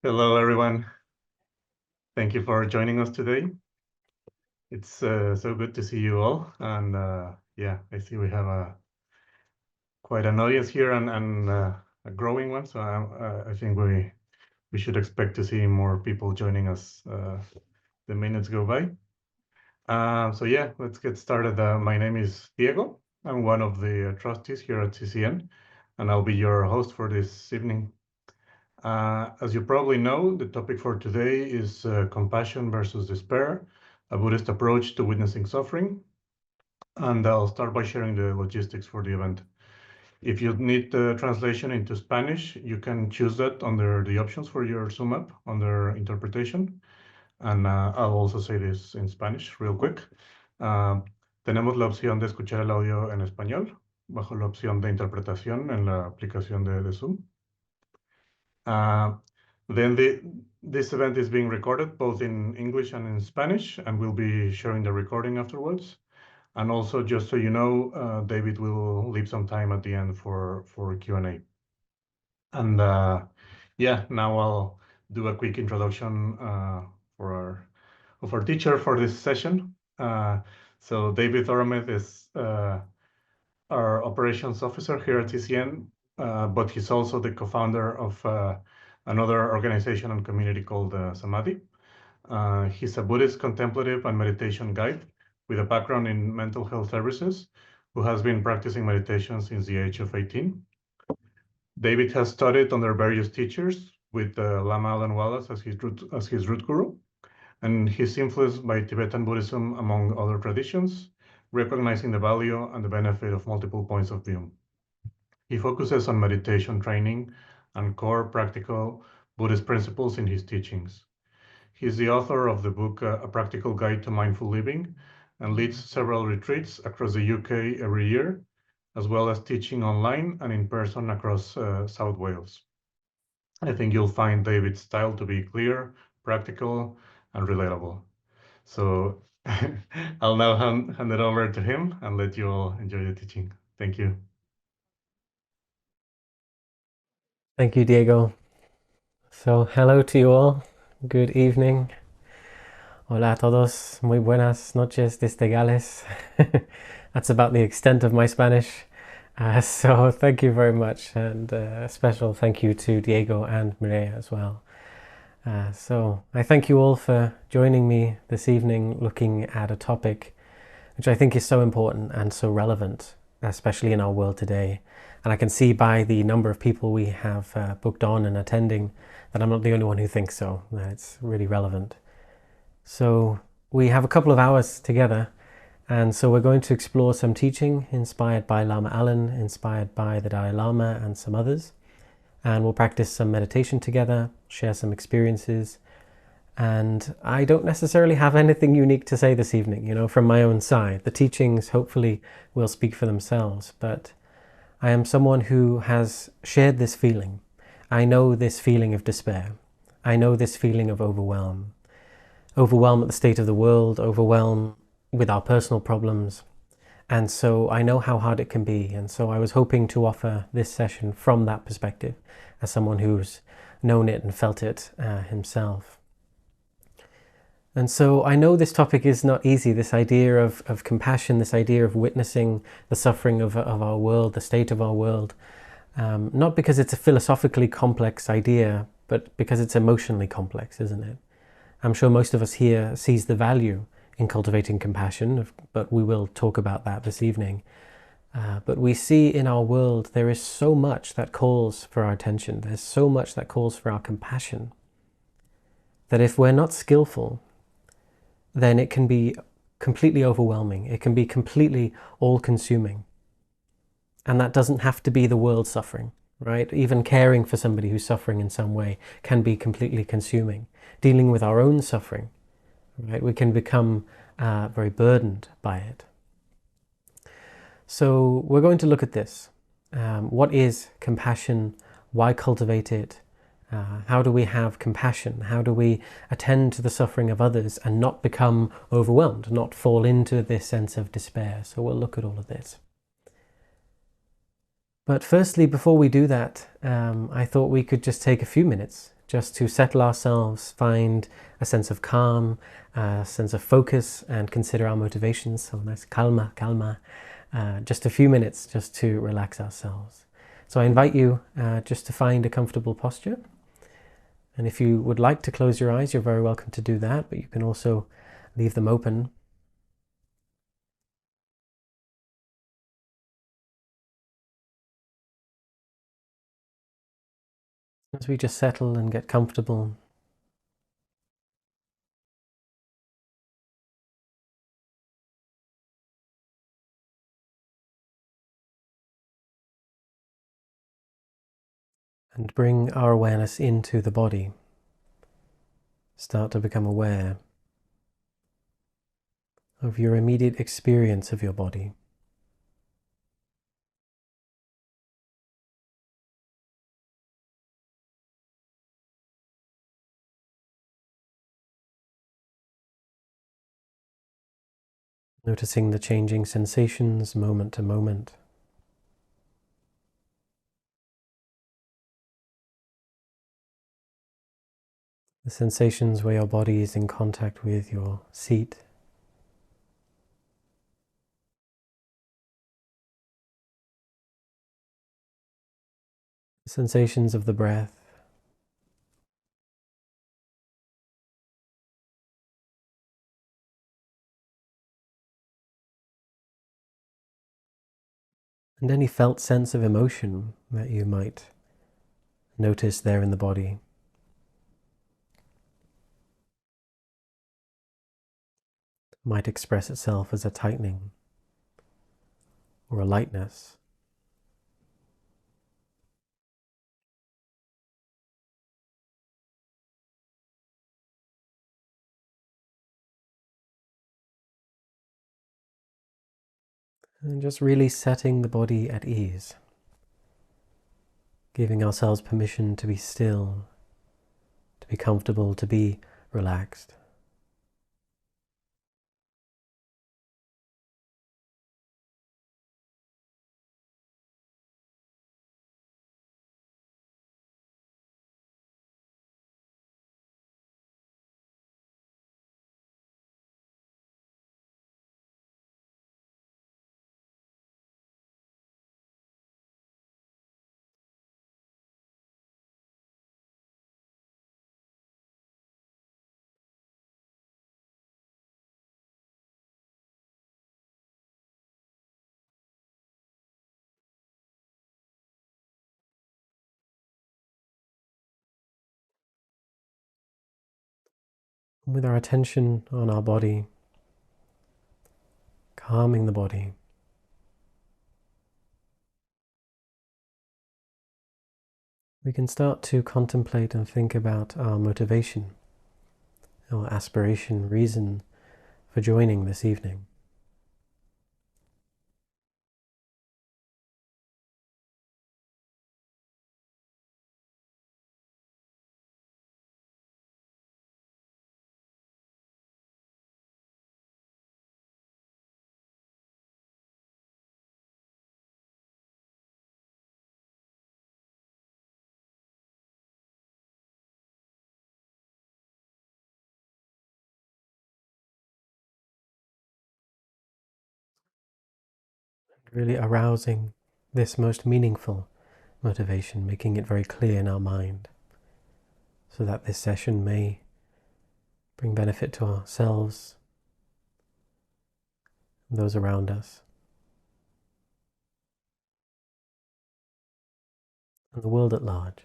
Hello, everyone. Thank you for joining us today. It's so good to see you all. And yeah, I see we have quite an audience here and a growing one. So I think we should expect to see more people joining us the minutes go by. So yeah, let's get started. My name is Diego. I'm one of the trustees here at CCN, and I'll be your host for this evening. As you probably know, the topic for today is compassion versus despair, a Buddhist approach to witnessing suffering. And I'll start by sharing the logistics for the event. If you need the translation into Spanish, you can choose that under the options for your Zoom app under interpretation. And I'll also say this in Spanish real quick. Tenemos la opción de escuchar el audio en español bajo la opción de interpretación en la aplicación de Zoom. Then this event is being recorded both in English and in Spanish, and we'll be sharing the recording afterwards. And also, just so you know, David will leave some time at the end for Q&A. And yeah, now I'll do a quick introduction for our teacher for this session. So David Oromith is our operations officer here at CCN, but he's also the co-founder of another organization and community called Samadhi. He's a Buddhist contemplative and meditation guide with a background in mental health services who has been practicing meditation since the age of 18. David has studied under various teachers with Lama Alan Wallace as his root guru, and he's influenced by Tibetan Buddhism among other traditions, recognizing the value and the benefit of multiple points of view. He focuses on meditation training and core practical Buddhist principles in his teachings. He's the author of the book A Practical Guide to Mindful Living and leads several retreats across the UK every year, as well as teaching online and in person across South Wales. I think you'll find David's style to be clear, practical, and relatable. So I'll now hand it over to him and let you all enjoy the teaching. Thank you. Thank you, Diego. So, hello to you all. Good evening. Hola a todos. Muy buenas noches desde Gales. That's about the extent of my Spanish. So, thank you very much. And a special thank you to Diego and Mireia as well. So, I thank you all for joining me this evening looking at a topic which I think is so important and so relevant, especially in our world today. And I can see by the number of people we have booked on and attending that I'm not the only one who thinks so. It's really relevant. So we have a couple of hours together, and so we're going to explore some teaching inspired by Lama Alan, inspired by the Dalai Lama and some others. And we'll practice some meditation together, share some experiences. And I don't necessarily have anything unique to say this evening, from my own side. The teachings hopefully will speak for themselves, but I am someone who has shared this feeling. I know this feeling of despair. I know this feeling of overwhelm. Overwhelm at the state of the world, overwhelm with our personal problems. And so I know how hard it can be. And so I was hoping to offer this session from that perspective, as someone who's known it and felt it himself. And so I know this topic is not easy, this idea of compassion, this idea of witnessing the suffering of our world, the state of our world, not because it's a philosophically complex idea, but because it's emotionally complex, isn't it? I'm sure most of us here sees the value in cultivating compassion, but we will talk about that this evening. But we see in our world there is so much that calls for our attention, there's so much that calls for our compassion, that if we're not skillful, then it can be completely overwhelming. It can be completely all-consuming. And that doesn't have to be the world suffering, right? Even caring for somebody who's suffering in some way can be completely consuming. Dealing with our own suffering, right? We can become very burdened by it. So we're going to look at this. What is compassion? Why cultivate it? How do we have compassion? How do we attend to the suffering of others and not become overwhelmed, not fall into this sense of despair? So we'll look at all of this. But firstly, before we do that, I thought we could just take a few minutes just to settle ourselves, find a sense of calm, a sense of focus, and consider our motivations. So nice calma, calma. Just a few minutes just to relax ourselves. So I invite you just to find a comfortable posture. And if you would like to close your eyes, you're very welcome to do that, but you can also leave them open. As we just settle and get comfortable, and bring our awareness into the body, start to become aware of your immediate experience of your body. Noticing the changing sensations moment to moment. The sensations where your body is in contact with your seat. The sensations of the breath. And any felt sense of emotion that you might notice there in the body. Might express itself as a tightening or a lightness. And just really setting the body at ease. Giving ourselves permission to be still, to be comfortable, to be relaxed. And with our attention on our body, calming the body, we can start to contemplate and think about our motivation, our aspiration, reason for joining this evening. Really arousing this most meaningful motivation, making it very clear in our mind, so that this session may bring benefit to ourselves and those around us, and the world at large.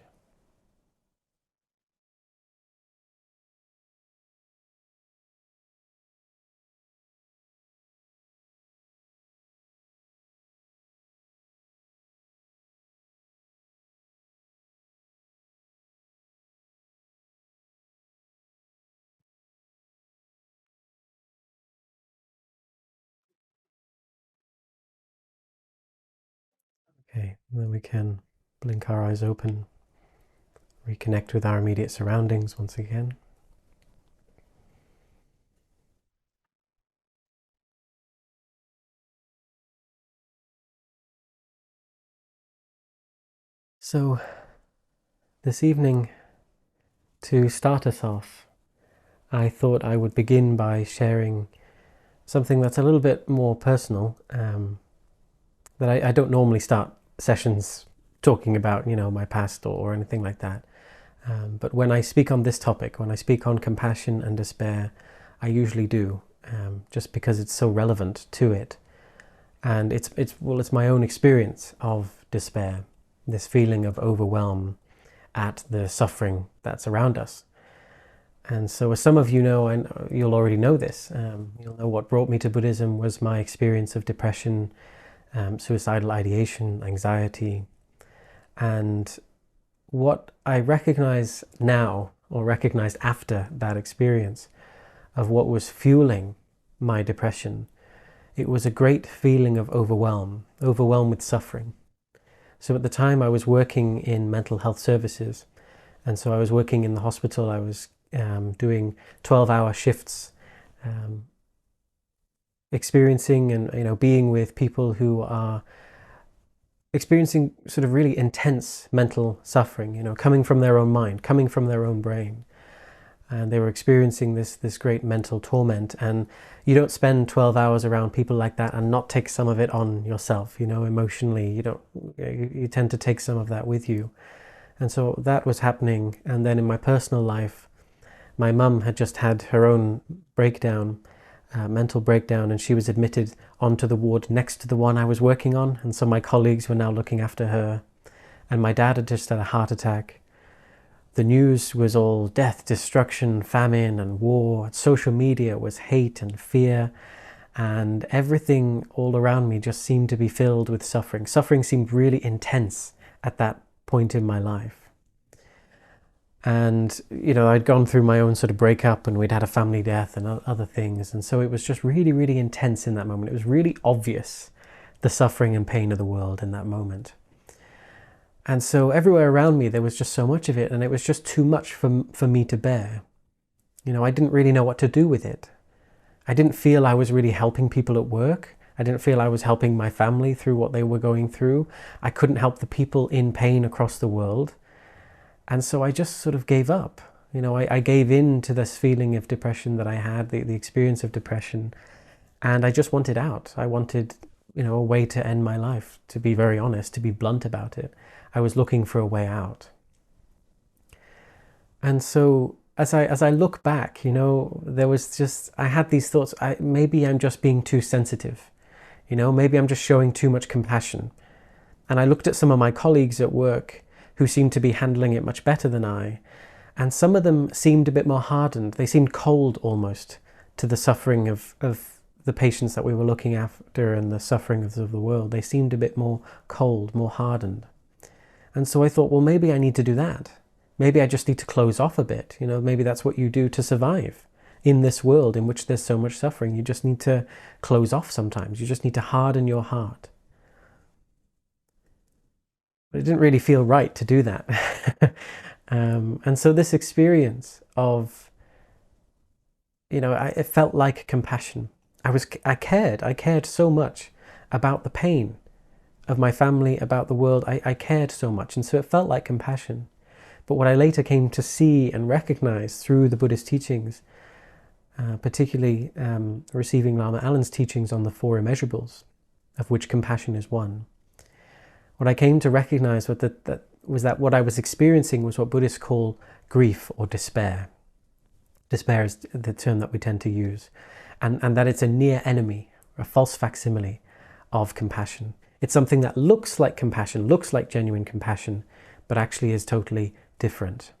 Okay, then we can blink our eyes open, reconnect with our immediate surroundings once again. So, this evening To start us off, I thought I would begin by sharing something that's a little bit more personal, that I don't normally start sessions talking about, my past or anything like that. But when I speak on this topic, when I speak on compassion and despair, I usually do, just because it's so relevant to it. And it's my own experience of despair, this feeling of overwhelm at the suffering that's around us. And so, as some of you know, and you'll already know this, you'll know what brought me to Buddhism was my experience of depression, suicidal ideation, anxiety. And what I recognize now, or recognized after that experience, of what was fueling my depression, it was a great feeling of overwhelm with suffering. So at the time I was working in mental health services, and so I was working in the hospital. I was doing 12-hour shifts, experiencing and being with people who are experiencing sort of really intense mental suffering, coming from their own mind, coming from their own brain. And they were experiencing this great mental torment. And you don't spend 12 hours around people like that and not take some of it on yourself, emotionally. You tend to take some of that with you. And so that was happening. And then in my personal life, my mum had just had her own breakdown, mental breakdown, and she was admitted onto the ward next to the one I was working on. And so my colleagues were now looking after her. And my dad had just had a heart attack. The news was all death, destruction, famine and war. Social media was hate and fear. And everything all around me just seemed to be filled with suffering. Suffering seemed really intense at that point in my life. And, I'd gone through my own sort of breakup, and we'd had a family death and other things. And so it was just really, really intense in that moment. It was really obvious, the suffering and pain of the world in that moment. And so everywhere around me, there was just so much of it, and it was just too much for me to bear. I didn't really know what to do with it. I didn't feel I was really helping people at work. I didn't feel I was helping my family through what they were going through. I couldn't help the people in pain across the world. And so I just sort of gave up. I gave in to this feeling of depression that I had, the experience of depression, and I just wanted out. I wanted, a way to end my life, to be very honest, to be blunt about it. I was looking for a way out. And so as I look back, I had these thoughts, maybe I'm just being too sensitive. Maybe I'm just showing too much compassion. And I looked at some of my colleagues at work who seemed to be handling it much better than I. And some of them seemed a bit more hardened. They seemed cold almost to the suffering of the patients that we were looking after and the suffering of the world. They seemed a bit more cold, more hardened. And so I thought, well, maybe I need to do that. Maybe I just need to close off a bit. Maybe that's what you do to survive in this world in which there's so much suffering. You just need to close off sometimes. You just need to harden your heart. But it didn't really feel right to do that. And so this experience of, it felt like compassion. I cared so much about the pain of my family, about the world. I cared so much. And so it felt like compassion. But what I later came to see and recognize through the Buddhist teachings, particularly receiving Lama Alan's teachings on the four immeasurables, of which compassion is one, what I came to recognize was that what I was experiencing was what Buddhists call grief or despair. Despair is the term that we tend to use. And that it's a near enemy, a false facsimile of compassion. It's something that looks like compassion, looks like genuine compassion, but actually is totally different.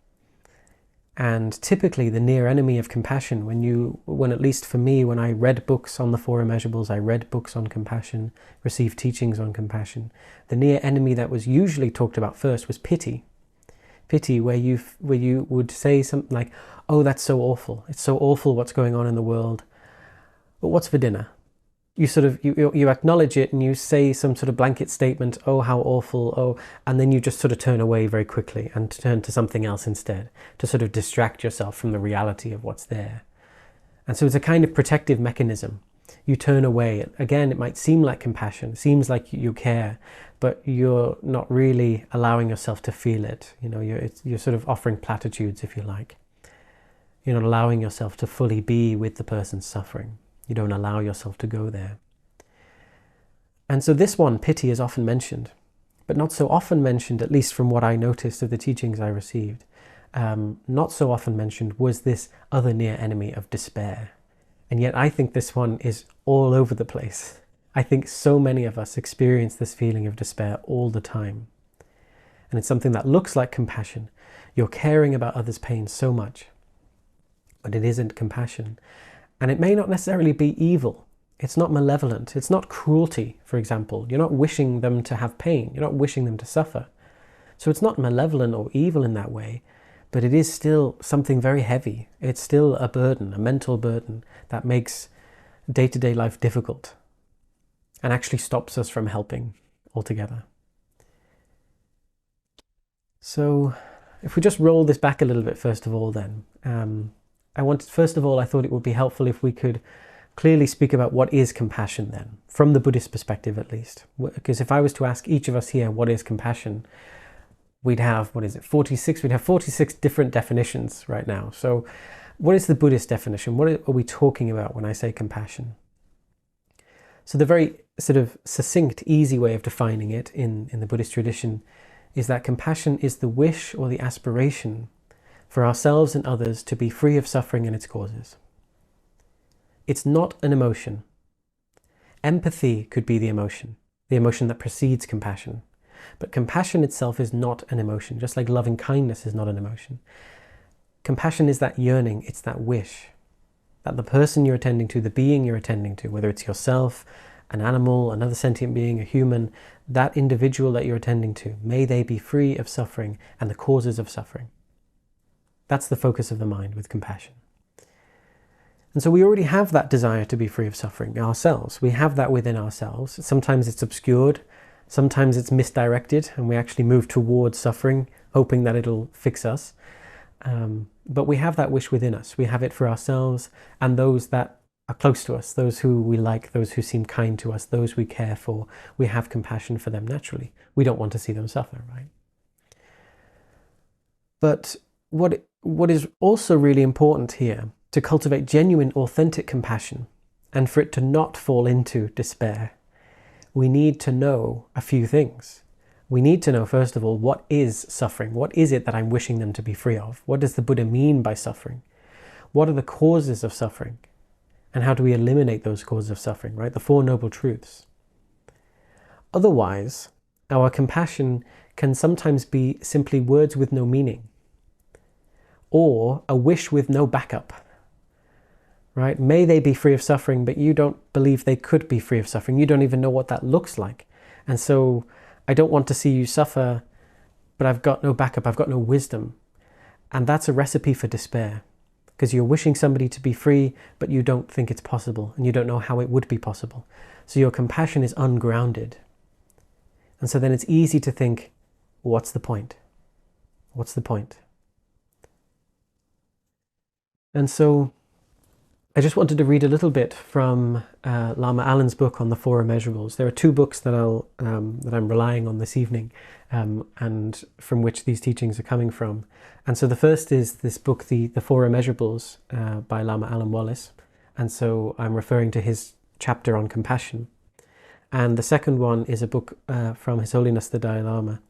And typically the near enemy of compassion, when at least for me, when I read books on the four immeasurables, I read books on compassion, received teachings on compassion, the near enemy that was usually talked about first was pity. Pity, where you would say something like, oh, that's so awful. It's so awful what's going on in the world. But what's for dinner? You acknowledge it and you say some sort of blanket statement, oh, how awful, oh, and then you just sort of turn away very quickly and turn to something else instead to sort of distract yourself from the reality of what's there. And so it's a kind of protective mechanism you turn away. Again, it might seem like compassion, seems like you care, but you're not really allowing yourself to feel it. You know, you're sort of offering platitudes, if you like. You're not allowing yourself to fully be with the person's suffering. You don't allow yourself to go there. And so this one, pity, is often mentioned, but not so often mentioned, at least from what I noticed of the teachings I received. Not so often mentioned was this other near enemy of despair. And yet I think this one is all over the place. I think so many of us experience this feeling of despair all the time. And it's something that looks like compassion. You're caring about others' pain so much, but it isn't compassion. And it may not necessarily be evil. It's not malevolent. It's not cruelty, for example. You're not wishing them to have pain. You're not wishing them to suffer. So it's not malevolent or evil in that way, but it is still something very heavy. It's still a burden, a mental burden that makes day-to-day life difficult and actually stops us from helping altogether. So if we just roll this back a little bit, first of all, then, I thought it would be helpful if we could clearly speak about what is compassion then, from the Buddhist perspective at least. Because if I was to ask each of us here what is compassion, we'd have, 46? We'd have 46 different definitions right now. So what is the Buddhist definition? What are we talking about when I say compassion? So the very sort of succinct, easy way of defining it in the Buddhist tradition is that compassion is the wish or the aspiration for ourselves and others to be free of suffering and its causes. It's not an emotion. Empathy could be the emotion that precedes compassion. But compassion itself is not an emotion, just like loving kindness is not an emotion. Compassion is that yearning, it's that wish that the person you're attending to, the being you're attending to, whether it's yourself, an animal, another sentient being, a human, that individual that you're attending to, may they be free of suffering and the causes of suffering. That's the focus of the mind with compassion. And so we already have that desire to be free of suffering ourselves. We have that within ourselves. Sometimes it's obscured, sometimes it's misdirected, and we actually move towards suffering, hoping that it'll fix us. But we have that wish within us. We have it for ourselves and those that are close to us, those who we like, those who seem kind to us, those we care for. We have compassion for them naturally. We don't want to see them suffer, right? But what is also really important here, to cultivate genuine, authentic compassion, and for it to not fall into despair, we need to know a few things. We need to know, first of all, what is suffering? What is it that I'm wishing them to be free of? What does the Buddha mean by suffering? What are the causes of suffering? And how do we eliminate those causes of suffering, right? The Four Noble Truths. Otherwise, our compassion can sometimes be simply words with no meaning, or a wish with no backup. Right? May they be free of suffering, but you don't believe they could be free of suffering. You don't even know what that looks like. And so I don't want to see you suffer, but I've got no backup, I've got no wisdom. And that's a recipe for despair, because you're wishing somebody to be free, but you don't think it's possible, and you don't know how it would be possible. So your compassion is ungrounded. And so then it's easy to think, what's the point? What's the point? And so I just wanted to read a little bit from Lama Alan's book on the Four Immeasurables. There are two books that I'm relying on this evening, and from which these teachings are coming from. And so the first is this book, the Four Immeasurables, by Lama Alan Wallace. And so I'm referring to his chapter on compassion. And the second one is a book from His Holiness the Dalai Lama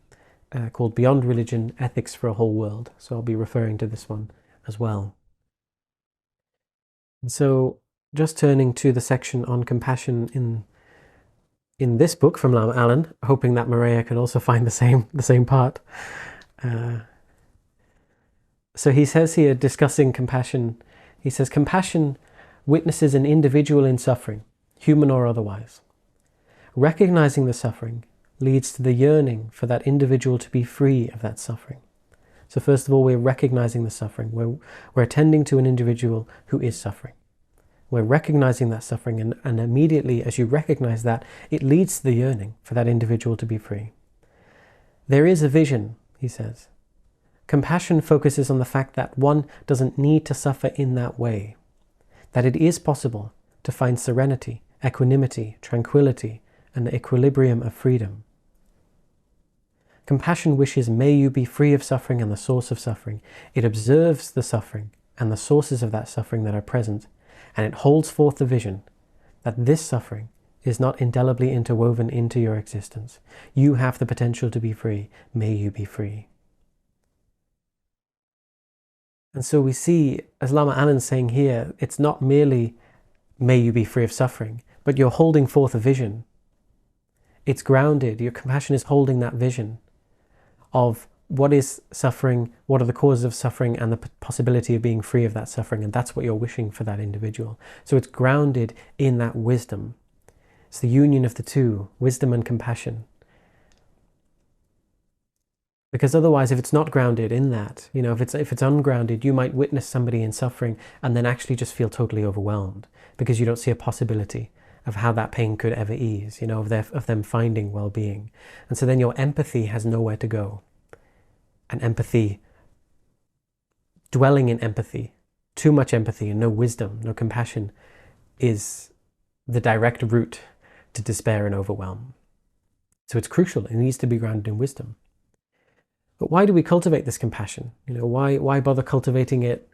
called Beyond Religion, Ethics for a Whole World. So I'll be referring to this one as well. And so just turning to the section on compassion in this book from Lama Alan, hoping that Maria can also find the same part. So he says here, discussing compassion, he says, compassion witnesses an individual in suffering, human or otherwise. Recognizing the suffering leads to the yearning for that individual to be free of that suffering. So first of all, we're recognizing the suffering. We're attending to an individual who is suffering. We're recognizing that suffering, and immediately as you recognize that, it leads to the yearning for that individual to be free. There is a vision, he says. Compassion focuses on the fact that one doesn't need to suffer in that way, that it is possible to find serenity, equanimity, tranquility, and the equilibrium of freedom. Compassion wishes, may you be free of suffering and the source of suffering. It observes the suffering and the sources of that suffering that are present, and it holds forth the vision that this suffering is not indelibly interwoven into your existence. You have the potential to be free. May you be free. And so we see, as Lama Alan's saying here, it's not merely may you be free of suffering, but you're holding forth a vision. It's grounded. Your compassion is holding that vision of what is suffering, what are the causes of suffering, and the possibility of being free of that suffering. And that's what you're wishing for that individual. So it's grounded in that wisdom. It's the union of the two, wisdom and compassion. Because otherwise, if it's not grounded in that, if it's ungrounded, you might witness somebody in suffering and then actually just feel totally overwhelmed because you don't see a possibility of how that pain could ever ease, of them finding well-being. And so then your empathy has nowhere to go. And empathy, dwelling in empathy, too much empathy and no wisdom, no compassion, is the direct route to despair and overwhelm. So it's crucial. It needs to be grounded in wisdom. But why do we cultivate this compassion? Why bother cultivating it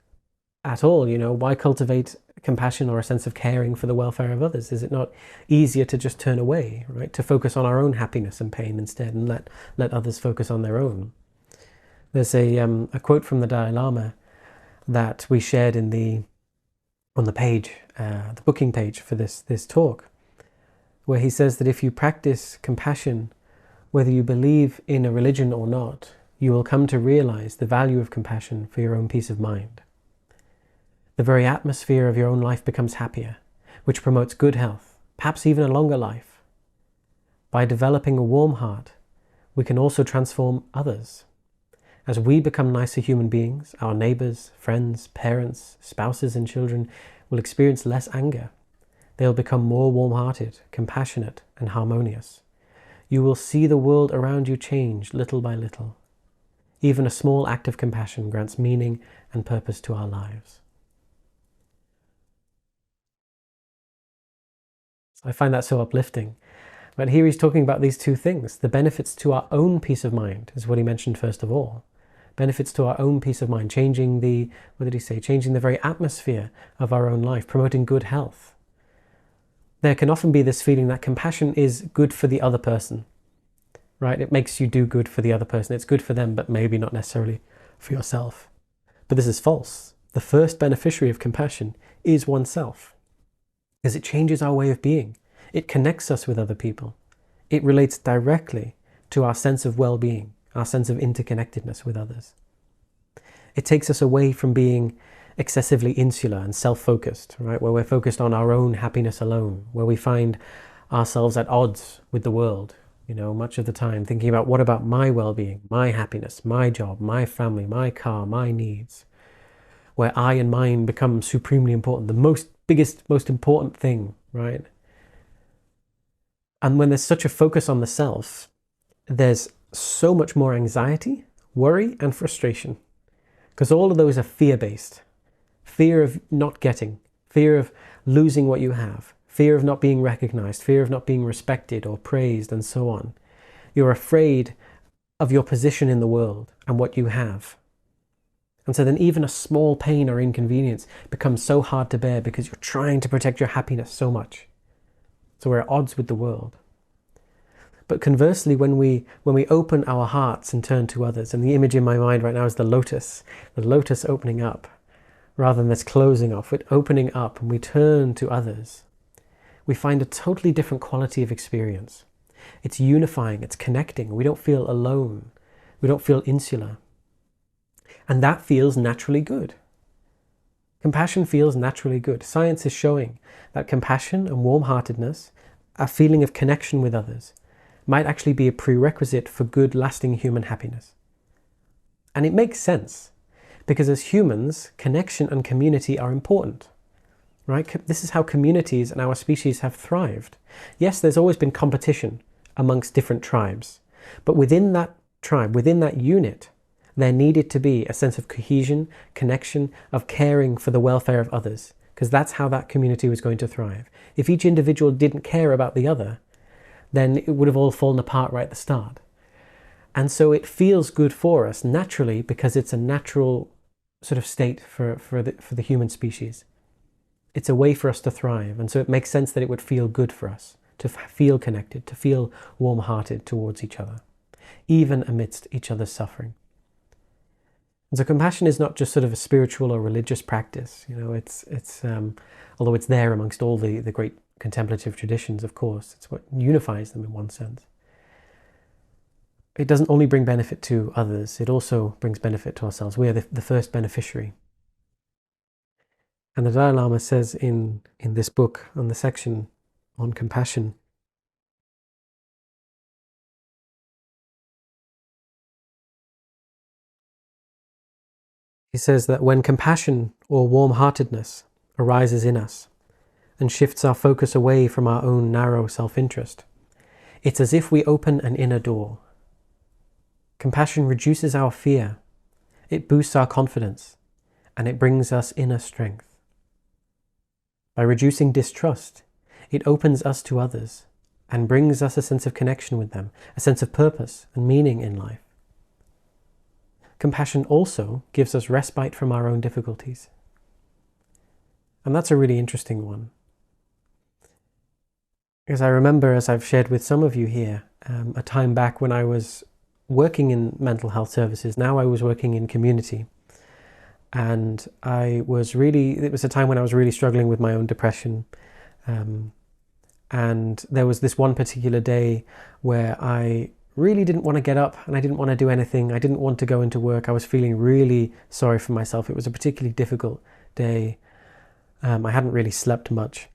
at all? Why cultivate compassion or a sense of caring for the welfare of others? Is it not easier to just turn away, right? To focus on our own happiness and pain instead, and let others focus on their own? There's a quote from the Dalai Lama that we shared on the page, the booking page for this talk, where he says that if you practice compassion, whether you believe in a religion or not, you will come to realize the value of compassion for your own peace of mind. The very atmosphere of your own life becomes happier, which promotes good health, perhaps even a longer life. By developing a warm heart, we can also transform others. As we become nicer human beings, our neighbors, friends, parents, spouses, and children will experience less anger. They'll become more warm-hearted, compassionate, and harmonious. You will see the world around you change little by little. Even a small act of compassion grants meaning and purpose to our lives. I find that so uplifting. But here he's talking about these two things. The benefits to our own peace of mind is what he mentioned first of all. Benefits to our own peace of mind, changing the very atmosphere of our own life, promoting good health. There can often be this feeling that compassion is good for the other person, right? It makes you do good for the other person. It's good for them, but maybe not necessarily for yourself. But this is false. The first beneficiary of compassion is oneself, because it changes our way of being. It connects us with other people. It relates directly to our sense of well-being, our sense of interconnectedness with others. It takes us away from being excessively insular and self-focused, right? Where we're focused on our own happiness alone, where we find ourselves at odds with the world, much of the time thinking about what about my well-being, my happiness, my job, my family, my car, my needs, where I and mine become supremely important, the biggest, most important thing, right? And when there's such a focus on the self, there's so much more anxiety, worry, and frustration, because all of those are fear-based. Fear of not getting, fear of losing what you have, fear of not being recognized, fear of not being respected or praised, and so on. You're afraid of your position in the world and what you have. And so then even a small pain or inconvenience becomes so hard to bear because you're trying to protect your happiness so much. So we're at odds with the world. But conversely, when we open our hearts and turn to others, and the image in my mind right now is the lotus opening up, rather than this closing off, with opening up, and we turn to others, we find a totally different quality of experience. It's unifying, it's connecting. We don't feel alone. We don't feel insular. And that feels naturally good. Compassion feels naturally good. Science is showing that compassion and warm-heartedness, a feeling of connection with others, might actually be a prerequisite for good, lasting human happiness. And it makes sense, because as humans, connection and community are important, right? This is how communities and our species have thrived. Yes, there's always been competition amongst different tribes, but within that tribe, within that unit, there needed to be a sense of cohesion, connection, of caring for the welfare of others, because that's how that community was going to thrive. If each individual didn't care about the other, then it would have all fallen apart right at the start. And so it feels good for us naturally, because it's a natural sort of state for the human species. It's a way for us to thrive, and so it makes sense that it would feel good for us to feel connected, to feel warm-hearted towards each other, even amidst each other's suffering. And so compassion is not just sort of a spiritual or religious practice. It's although it's there amongst all the great contemplative traditions, of course, it's what unifies them in one sense. It doesn't only bring benefit to others, it also brings benefit to ourselves. We are the first beneficiary. And the Dalai Lama says in this book, on the section on compassion, he says that when compassion or warm-heartedness arises in us and shifts our focus away from our own narrow self-interest, it's as if we open an inner door. Compassion reduces our fear, it boosts our confidence, and it brings us inner strength. By reducing distrust, it opens us to others and brings us a sense of connection with them, a sense of purpose and meaning in life. Compassion also gives us respite from our own difficulties. And that's a really interesting one. Because I remember, as I've shared with some of you here, a time back when I was working in mental health services. Now I was working in community. And it was a time when I was really struggling with my own depression. And there was this one particular day where I really didn't want to get up and I didn't want to do anything. I didn't want to go into work. I was feeling really sorry for myself. It was a particularly difficult day. I hadn't really slept much.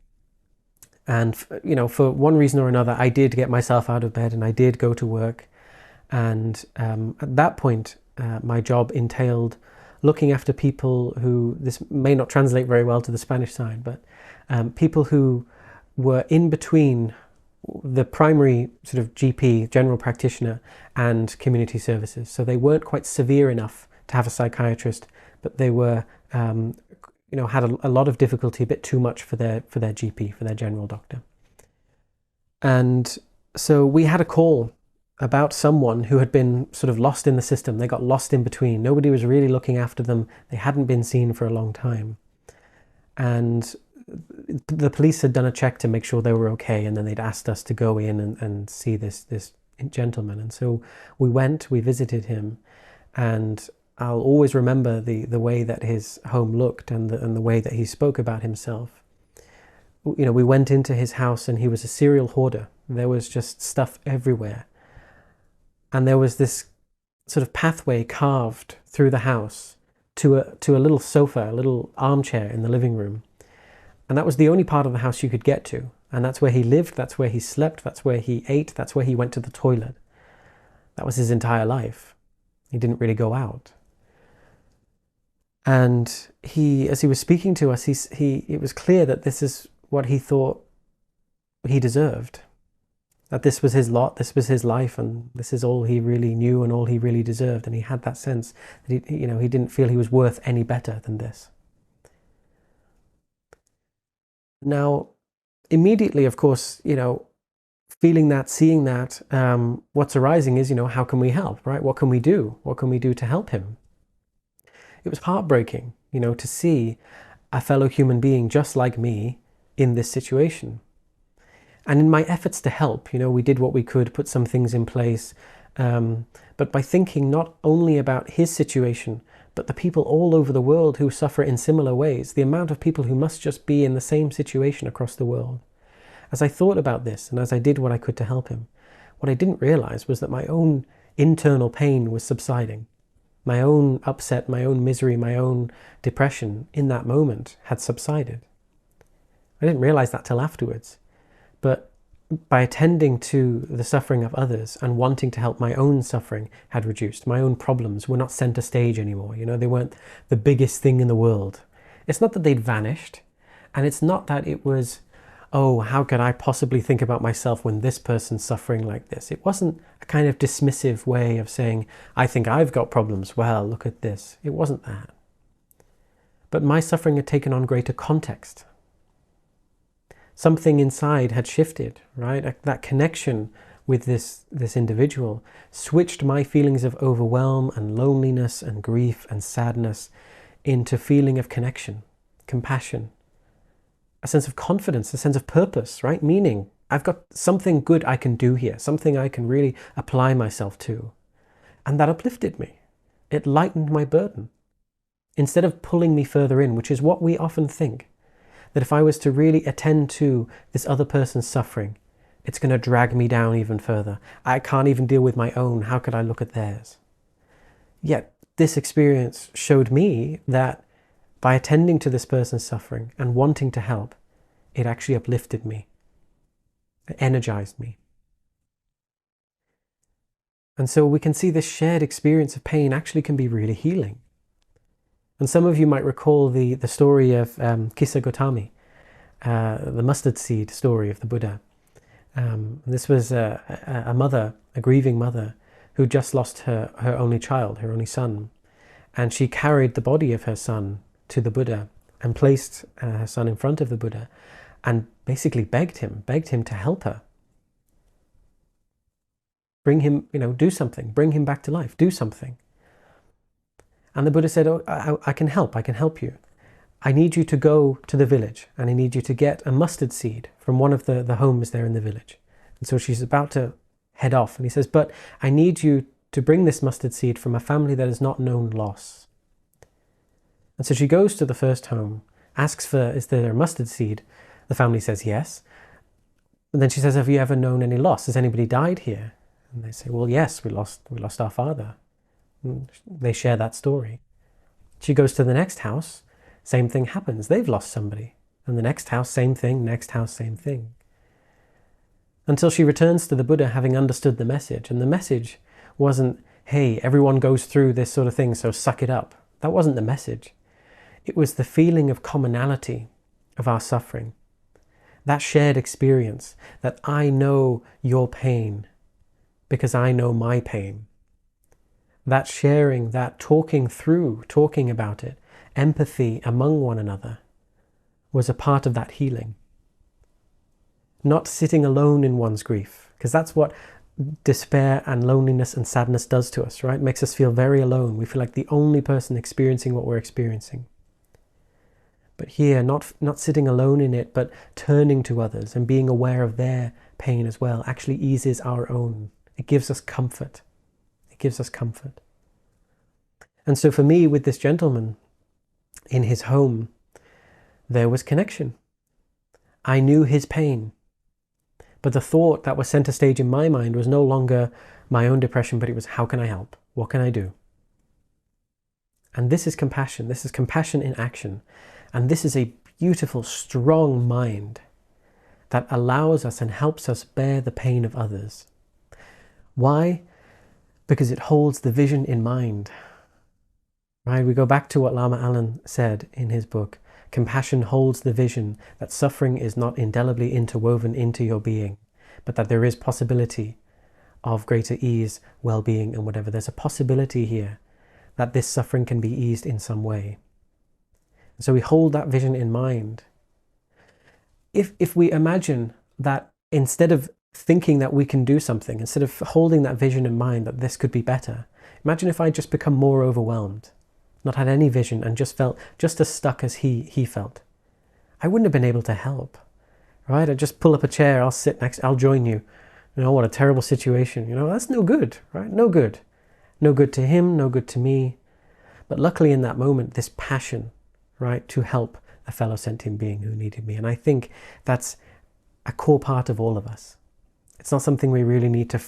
And, for one reason or another, I did get myself out of bed and I did go to work. And at that point, my job entailed looking after people who, this may not translate very well to the Spanish side, but people who were in between the primary sort of GP, general practitioner, and community services. So they weren't quite severe enough to have a psychiatrist, but they were, had a lot of difficulty, a bit too much for their GP, for their general doctor. And so we had a call about someone who had been sort of lost in the system. They got lost in between. Nobody was really looking after them. They hadn't been seen for a long time. And the police had done a check to make sure they were okay, and then they'd asked us to go in and see this gentleman. And so we visited him, and I'll always remember the way that his home looked and the way that he spoke about himself. We went into his house and he was a serial hoarder. There was just stuff everywhere. And there was this sort of pathway carved through the house to a little sofa, a little armchair in the living room. And that was the only part of the house you could get to. And that's where he lived, that's where he slept, that's where he ate, that's where he went to the toilet. That was his entire life. He didn't really go out. And as he was speaking to us, it was clear that this is what he thought he deserved. That this was his lot, this was his life, and this is all he really knew and all he really deserved. And he had that sense that he didn't feel he was worth any better than this. Now, immediately, of course, feeling that, seeing that, what's arising is, how can we help, right? What can we do? What can we do to help him? It was heartbreaking, to see a fellow human being just like me in this situation. And in my efforts to help, we did what we could, put some things in place. But by thinking not only about his situation, but the people all over the world who suffer in similar ways, the amount of people who must just be in the same situation across the world. As I thought about this and as I did what I could to help him, what I didn't realize was that my own internal pain was subsiding. My own upset, my own misery, my own depression in that moment had subsided. I didn't realize that till afterwards. But by attending to the suffering of others and wanting to help, my own suffering had reduced. My own problems were not center stage anymore. They weren't the biggest thing in the world. It's not that they'd vanished. And it's not that it was, oh, how could I possibly think about myself when this person's suffering like this? It wasn't a kind of dismissive way of saying, I think I've got problems. Well, look at this. It wasn't that. but my suffering had taken on greater context. Something inside had shifted, right? That connection with this individual switched my feelings of overwhelm and loneliness and grief and sadness into feeling of connection, compassion, a sense of confidence, a sense of purpose, right? Meaning, I've got something good I can do here, something I can really apply myself to. And that uplifted me. It lightened my burden. Instead of pulling me further in, which is what we often think, that if I was to really attend to this other person's suffering, it's going to drag me down even further. I can't even deal with my own. How could I look at theirs? Yet this experience showed me that by attending to this person's suffering and wanting to help, it actually uplifted me. It energized me. And so we can see this shared experience of pain actually can be really healing. And some of you might recall the story of Kisa Gotami, the mustard seed story of the Buddha. This was a mother, a grieving mother, who just lost her only child, her only son. And she carried the body of her son to the Buddha and placed her son in front of the Buddha and basically begged him to help her. Bring him, do something, bring him back to life, do something. And the Buddha said, oh, I can help you. I need you to go to the village and I need you to get a mustard seed from one of the homes there in the village. And so she's about to head off and he says, but I need you to bring this mustard seed from a family that has not known loss. And so she goes to the first home, asks for, is there a mustard seed? The family says yes. And then she says, have you ever known any loss? Has anybody died here? And they say, well, yes, we lost our father. And they share that story. She goes to the next house, same thing happens. They've lost somebody. And the next house, same thing, next house, same thing. Until she returns to the Buddha having understood the message. And the message wasn't, hey, everyone goes through this sort of thing, so suck it up. That wasn't the message. It was the feeling of commonality of our suffering. That shared experience, that I know your pain because I know my pain. That sharing, that talking about it, empathy among one another was a part of that healing. Not sitting alone in one's grief, because that's what despair and loneliness and sadness does to us, right? It makes us feel very alone. We feel like the only person experiencing what we're experiencing. But here, not sitting alone in it, but turning to others and being aware of their pain as well, actually eases our own. It gives us comfort. It gives us comfort. And so for me, with this gentleman, in his home, there was connection. I knew his pain. But the thought that was center stage in my mind was no longer my own depression, but it was, how can I help? What can I do? And this is compassion. This is compassion in action. And this is a beautiful, strong mind that allows us and helps us bear the pain of others. Why? Because it holds the vision in mind. Right? We go back to what Lama Alan said in his book. Compassion holds the vision that suffering is not indelibly interwoven into your being, but that there is possibility of greater ease, well-being, and whatever. There's a possibility here that this suffering can be eased in some way. So we hold that vision in mind. If we imagine that instead of thinking that we can do something, instead of holding that vision in mind that this could be better, imagine if I just become more overwhelmed, not had any vision and just felt just as stuck as he felt. I wouldn't have been able to help, right? I'd just pull up a chair, I'll sit next, I'll join you. What a terrible situation. That's no good, right? No good. No good to him, no good to me. But luckily in that moment, this passion, right, to help a fellow sentient being who needed me. And I think that's a core part of all of us. It's not something we really need to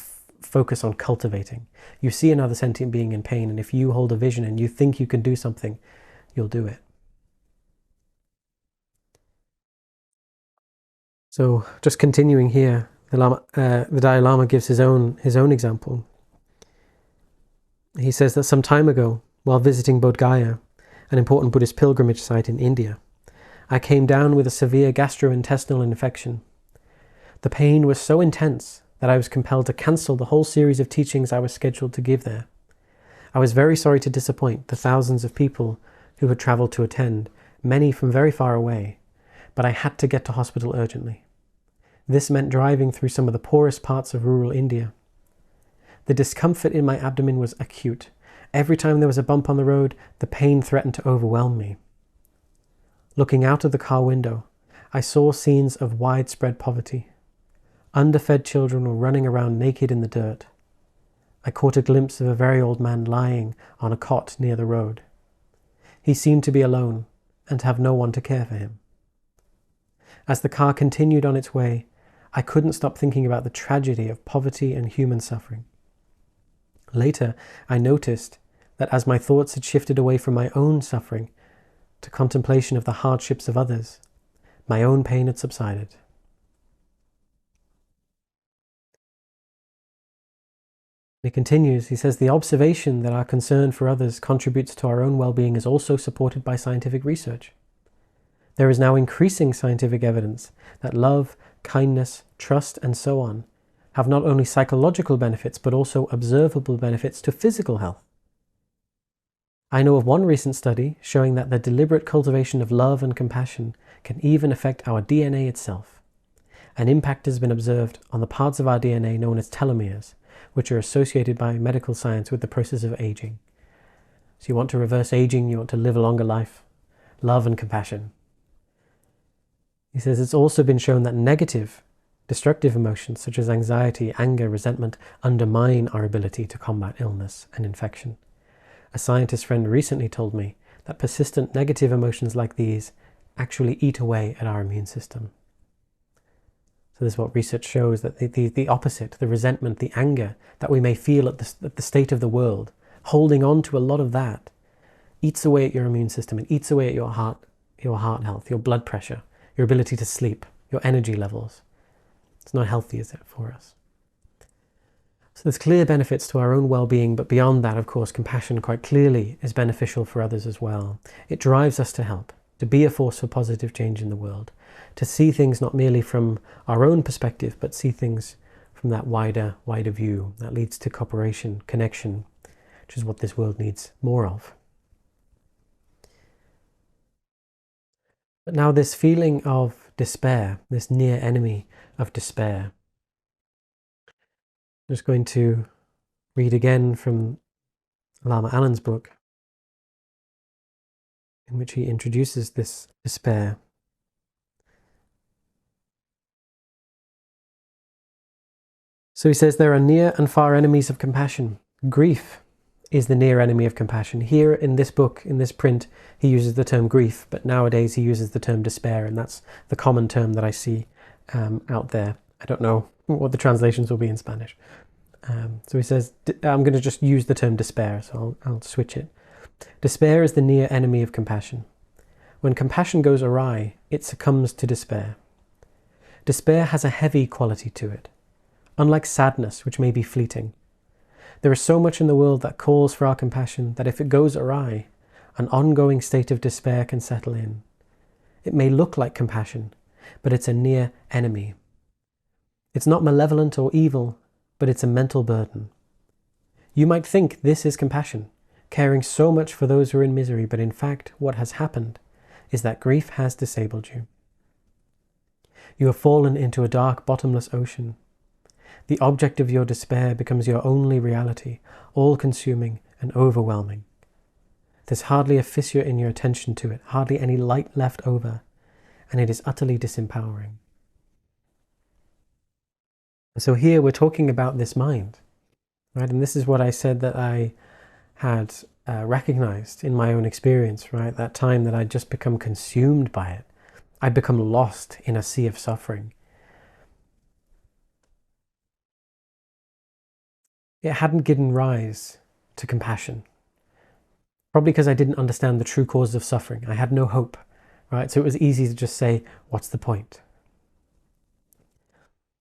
focus on cultivating. You see another sentient being in pain, and if you hold a vision and you think you can do something, you'll do it. So just continuing here, the Dalai Lama gives his own example. He says that some time ago, while visiting Bodh Gaya, an important Buddhist pilgrimage site in India, I came down with a severe gastrointestinal infection. The pain was so intense that I was compelled to cancel the whole series of teachings I was scheduled to give there. I was very sorry to disappoint the thousands of people who had traveled to attend, many from very far away, but I had to get to hospital urgently. This meant driving through some of the poorest parts of rural India. The discomfort in my abdomen was acute. Every time there was a bump on the road, the pain threatened to overwhelm me. Looking out of the car window, I saw scenes of widespread poverty. Underfed children were running around naked in the dirt. I caught a glimpse of a very old man lying on a cot near the road. He seemed to be alone and to have no one to care for him. As the car continued on its way, I couldn't stop thinking about the tragedy of poverty and human suffering. Later, I noticed that as my thoughts had shifted away from my own suffering to contemplation of the hardships of others, my own pain had subsided. He continues, he says, the observation that our concern for others contributes to our own well-being is also supported by scientific research. There is now increasing scientific evidence that love, kindness, trust, and so on have not only psychological benefits, but also observable benefits to physical health. I know of one recent study showing that the deliberate cultivation of love and compassion can even affect our DNA itself. An impact has been observed on the parts of our DNA known as telomeres, which are associated by medical science with the process of aging. So you want to reverse aging, you want to live a longer life, love and compassion. He says it's also been shown that negative, destructive emotions such as anxiety, anger, resentment undermine our ability to combat illness and infection. A scientist friend recently told me that persistent negative emotions like these actually eat away at our immune system. So this is what research shows, that the opposite, the resentment, the anger that we may feel at the state of the world, holding on to a lot of that, eats away at your immune system. It eats away at your heart health, your blood pressure, your ability to sleep, your energy levels. It's not healthy, is it, for us? So there's clear benefits to our own well-being, but beyond that, of course, compassion quite clearly is beneficial for others as well. It drives us to help, to be a force for positive change in the world, to see things not merely from our own perspective, but see things from that wider view that leads to cooperation, connection, which is what this world needs more of. But now this feeling of despair, this near enemy of despair, I'm just going to read again from Lama Alan's book, in which he introduces this despair. So he says there are near and far enemies of compassion. Grief is the near enemy of compassion. Here in this book, in this print, he uses the term grief, but nowadays he uses the term despair, and that's the common term that I see out there. I don't know what the translations will be in Spanish. So he says, I'm going to just use the term despair, so I'll switch it. Despair is the near enemy of compassion. When compassion goes awry, it succumbs to despair. Despair has a heavy quality to it, unlike sadness, which may be fleeting. There is so much in the world that calls for our compassion that if it goes awry, an ongoing state of despair can settle in. It may look like compassion, but it's a near enemy. It's not malevolent or evil, but it's a mental burden. You might think this is compassion, caring so much for those who are in misery, but in fact, what has happened is that grief has disabled you. You have fallen into a dark, bottomless ocean. The object of your despair becomes your only reality, all-consuming and overwhelming. There's hardly a fissure in your attention to it, hardly any light left over, and it is utterly disempowering. So here we're talking about this mind, right? And this is what I said that I had recognized in my own experience, right? That time that I'd just become consumed by it. I'd become lost in a sea of suffering. It hadn't given rise to compassion. Probably because I didn't understand the true cause of suffering. I had no hope, right? So it was easy to just say, what's the point?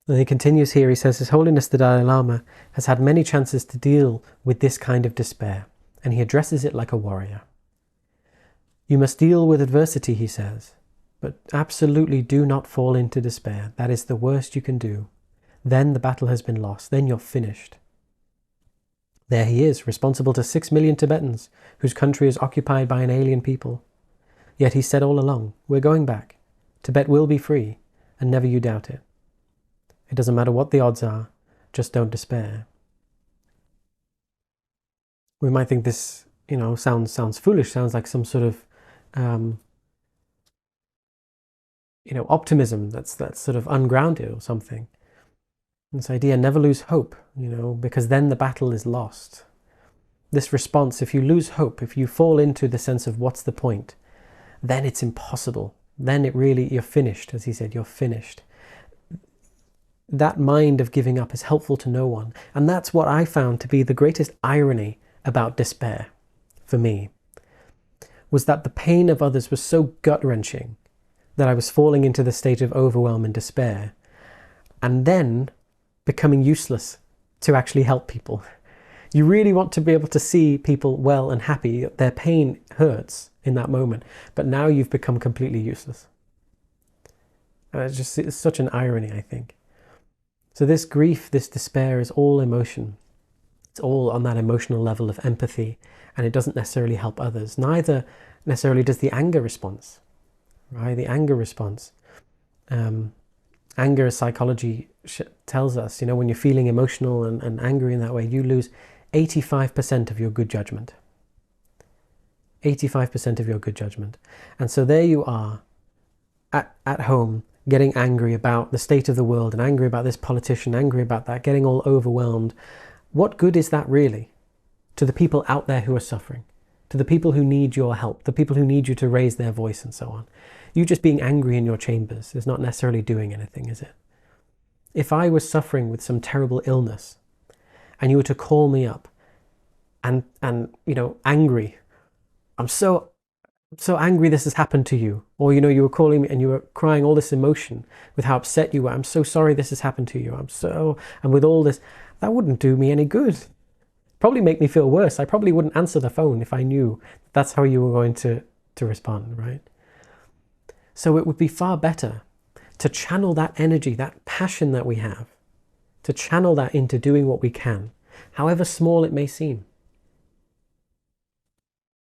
And he continues here, he says, His Holiness the Dalai Lama has had many chances to deal with this kind of despair, and he addresses it like a warrior. You must deal with adversity, he says, but absolutely do not fall into despair. That is the worst you can do. Then the battle has been lost. Then you're finished. There he is, responsible to 6 million Tibetans, whose country is occupied by an alien people. Yet he said all along, we're going back. Tibet will be free, and never you doubt it. It doesn't matter what the odds are, just don't despair. We might think this, sounds foolish, sounds like some sort of, optimism that's sort of ungrounded or something. This idea, never lose hope, because then the battle is lost. This response, if you lose hope, if you fall into the sense of what's the point, then it's impossible. Then you're finished, as he said, you're finished. That mind of giving up is helpful to no one. And that's what I found to be the greatest irony about despair, for me, was that the pain of others was so gut-wrenching that I was falling into the state of overwhelm and despair, and then becoming useless to actually help people. You really want to be able to see people well and happy. Their pain hurts in that moment, but now you've become completely useless. And it's such an irony, I think. So this grief, this despair is all emotion. It's all on that emotional level of empathy, and it doesn't necessarily help others. Neither necessarily does the anger response, right? The anger response. Anger, as psychology tells us, when you're feeling emotional and angry in that way, you lose 85% of your good judgment. 85% of your good judgment. And so there you are at home, getting angry about the state of the world and angry about this politician, angry about that, getting all overwhelmed. What good is that really to the people out there who are suffering, to the people who need your help, the people who need you to raise their voice and so on? You just being angry in your chambers is not necessarily doing anything, is it? If I was suffering with some terrible illness and you were to call me up and angry, I'm so angry this has happened to you, or you were calling me and you were crying all this emotion with how upset you were, I'm so sorry this has happened to you, and with all this, that wouldn't do me any good. Probably make me feel worse. I probably wouldn't answer the phone if I knew that's how you were going to respond, right? So it would be far better to channel that energy, that passion that we have, to channel that into doing what we can, however small it may seem.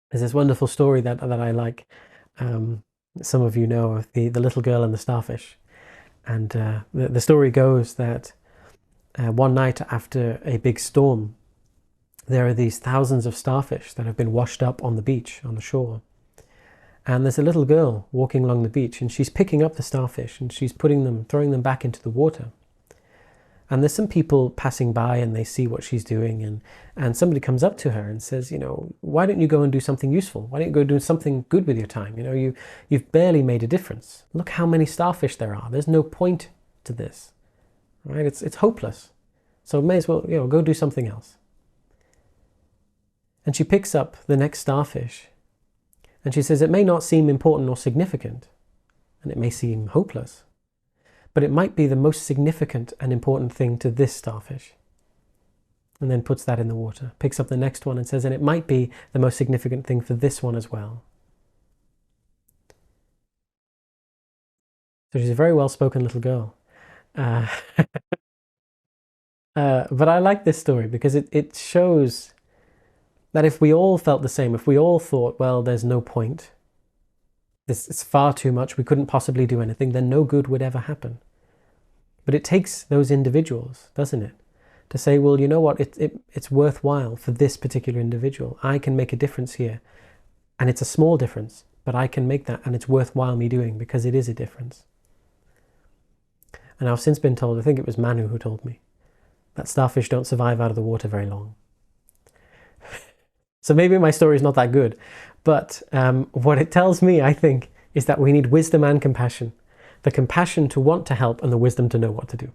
There's this wonderful story that I like. Some of you know of the little girl and the starfish. And the story goes that one night after a big storm, there are these thousands of starfish that have been washed up on the beach, on the shore. And there's a little girl walking along the beach, and she's picking up the starfish and she's throwing them back into the water. And there's some people passing by and they see what she's doing, and somebody comes up to her and says, why don't you go and do something useful? Why don't you go do something good with your time? You've barely made a difference. Look how many starfish there are. There's no point to this, right? It's hopeless. So may as well, go do something else. And she picks up the next starfish and she says, it may not seem important or significant, and it may seem hopeless, but it might be the most significant and important thing to this starfish. And then puts that in the water, picks up the next one and says, and it might be the most significant thing for this one as well. So she's a very well-spoken little girl. But I like this story because it shows that if we all felt the same, if we all thought, well, there's no point, it's far too much, we couldn't possibly do anything, then no good would ever happen. But it takes those individuals, doesn't it, to say, well, you know what, it's worthwhile for this particular individual. I can make a difference here. And it's a small difference, but I can make that, and it's worthwhile me doing because it is a difference. And I've since been told, I think it was Manu who told me, that starfish don't survive out of the water very long. So maybe my story is not that good, but what it tells me, I think, is that we need wisdom and compassion. The compassion to want to help and the wisdom to know what to do.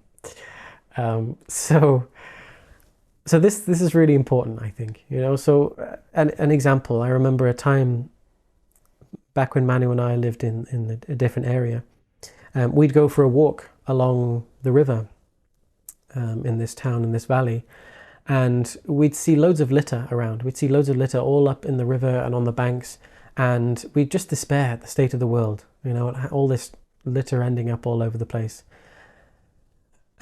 So this is really important, I think. So an example, I remember a time back when Manu and I lived in a different area. We'd go for a walk along the river in this town, in this valley, and we'd see loads of litter around. We'd see loads of litter all up in the river and on the banks, and we'd just despair at the state of the world, all this litter ending up all over the place.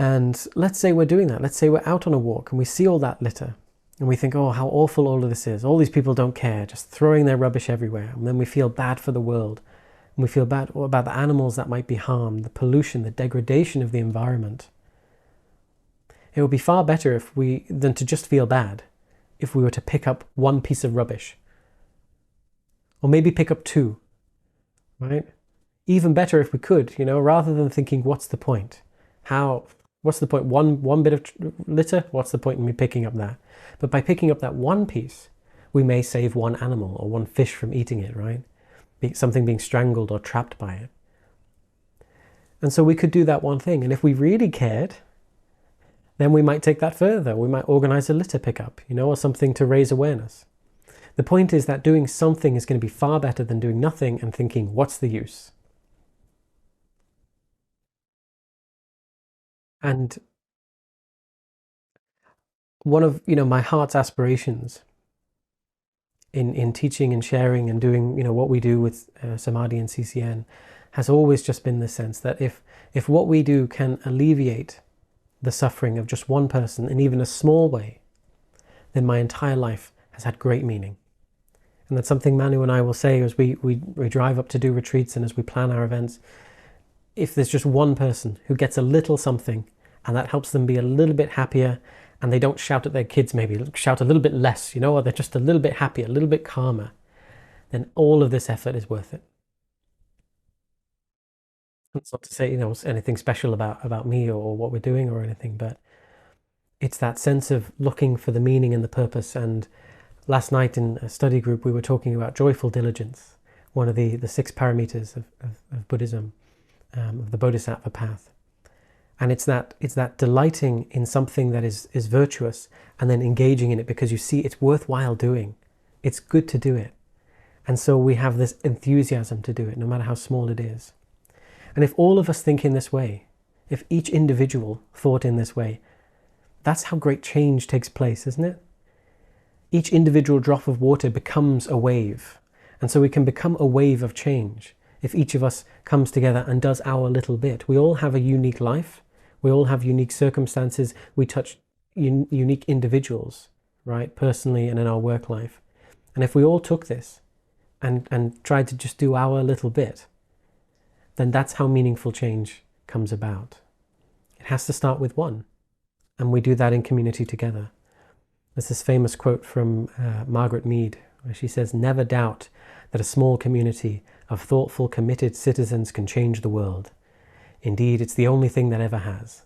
And let's say we're doing that. Let's say we're out on a walk and we see all that litter And we think, oh, how awful all of this is. All these people don't care, just throwing their rubbish everywhere. And then we feel bad for the world. And we feel bad about the animals that might be harmed, the pollution, the degradation of the environment. It would be far better than to just feel bad if we were to pick up one piece of rubbish. Or maybe pick up two, right? Even better if we could, rather than thinking, what's the point? What's the point? One bit of litter, what's the point in me picking up that? But by picking up that one piece, we may save one animal or one fish from eating it, right? Something being strangled or trapped by it. And so we could do that one thing. And if we really cared, then we might take that further. We might organize a litter pickup, or something to raise awareness. The point is that doing something is going to be far better than doing nothing and thinking, what's the use? And one of my heart's aspirations in teaching and sharing and doing what we do with Samadhi and CCN has always just been the sense that if what we do can alleviate the suffering of just one person in even a small way, then my entire life has had great meaning. And that's something Manu and I will say as we drive up to do retreats and as we plan our events. If there's just one person who gets a little something and that helps them be a little bit happier, and they don't shout at their kids, maybe shout a little bit less, or they're just a little bit happier, a little bit calmer, then all of this effort is worth it. It's not to say, anything special about me or what we're doing or anything, but it's that sense of looking for the meaning and the purpose. And last night in a study group, we were talking about joyful diligence, one of the 6 parameters of Buddhism, of the Bodhisattva path. And it's that delighting in something that is virtuous and then engaging in it because you see it's worthwhile doing. It's good to do it. And so we have this enthusiasm to do it, no matter how small it is. And if all of us think in this way, if each individual thought in this way, that's how great change takes place, isn't it? Each individual drop of water becomes a wave. And so we can become a wave of change if each of us comes together and does our little bit. We all have a unique life. We all have unique circumstances. We touch unique individuals, right? Personally and in our work life. And if we all took this and tried to just do our little bit, then that's how meaningful change comes about. It has to start with one. And we do that in community together. There's this famous quote from Margaret Mead, where she says, "Never doubt that a small community of thoughtful, committed citizens can change the world. Indeed, it's the only thing that ever has."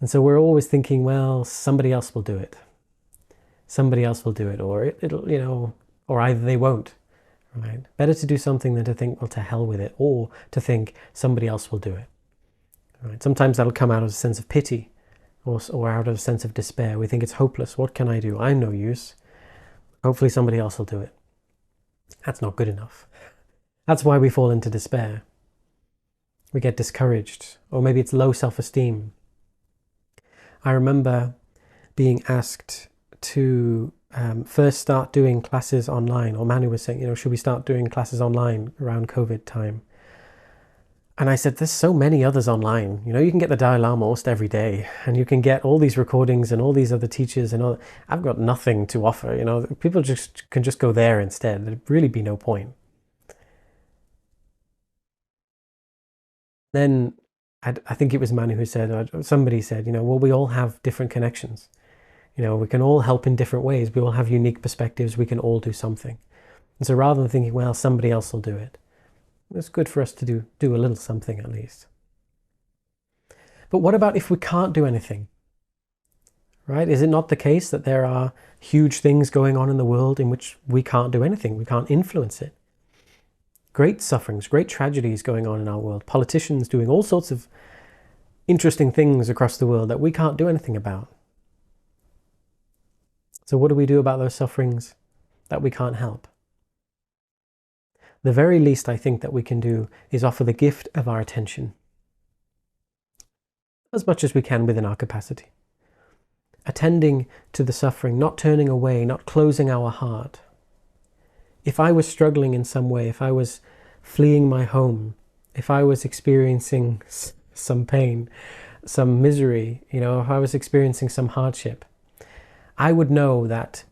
And so we're always thinking, well, somebody else will do it. Somebody else will do it, or it'll, or either they won't, right? Better to do something than to think, well, to hell with it, or to think somebody else will do it. Right? Sometimes that'll come out of a sense of pity, or out of a sense of despair. We think it's hopeless. What can I do? I'm no use. Hopefully somebody else will do it. That's not good enough. That's why we fall into despair. We get discouraged, or maybe it's low self-esteem. I remember being asked to first start doing classes online, or Manu was saying, should we start doing classes online around COVID time? And I said, there's so many others online. You can get the Dalai Lama almost every day, and you can get all these recordings and all these other teachers and all. I've got nothing to offer. People can just go there instead. There'd really be no point. Then I think it was Manu who said, or somebody said, well, we all have different connections. We can all help in different ways. We all have unique perspectives. We can all do something. And so rather than thinking, well, somebody else will do it, it's good for us to do a little something at least. But what about if we can't do anything? Right? Is it not the case that there are huge things going on in the world in which we can't do anything? We can't influence it. Great sufferings, great tragedies going on in our world. Politicians doing all sorts of interesting things across the world that we can't do anything about. So what do we do about those sufferings that we can't help? The very least I think that we can do is offer the gift of our attention, as much as we can within our capacity. Attending to the suffering, not turning away, not closing our heart. If I was struggling in some way, if I was fleeing my home, if I was experiencing some pain, some misery, if I was experiencing some hardship, I would know that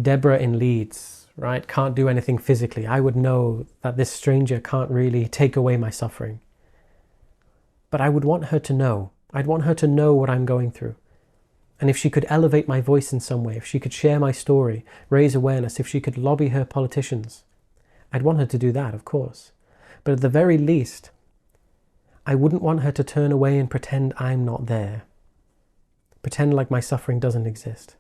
Deborah in Leeds, right, can't do anything physically. I would know that this stranger can't really take away my suffering. But I would want her to know. I'd want her to know what I'm going through. And if she could elevate my voice in some way, if she could share my story, raise awareness, if she could lobby her politicians, I'd want her to do that, of course. But at the very least, I wouldn't want her to turn away and pretend I'm not there. Pretend like my suffering doesn't exist.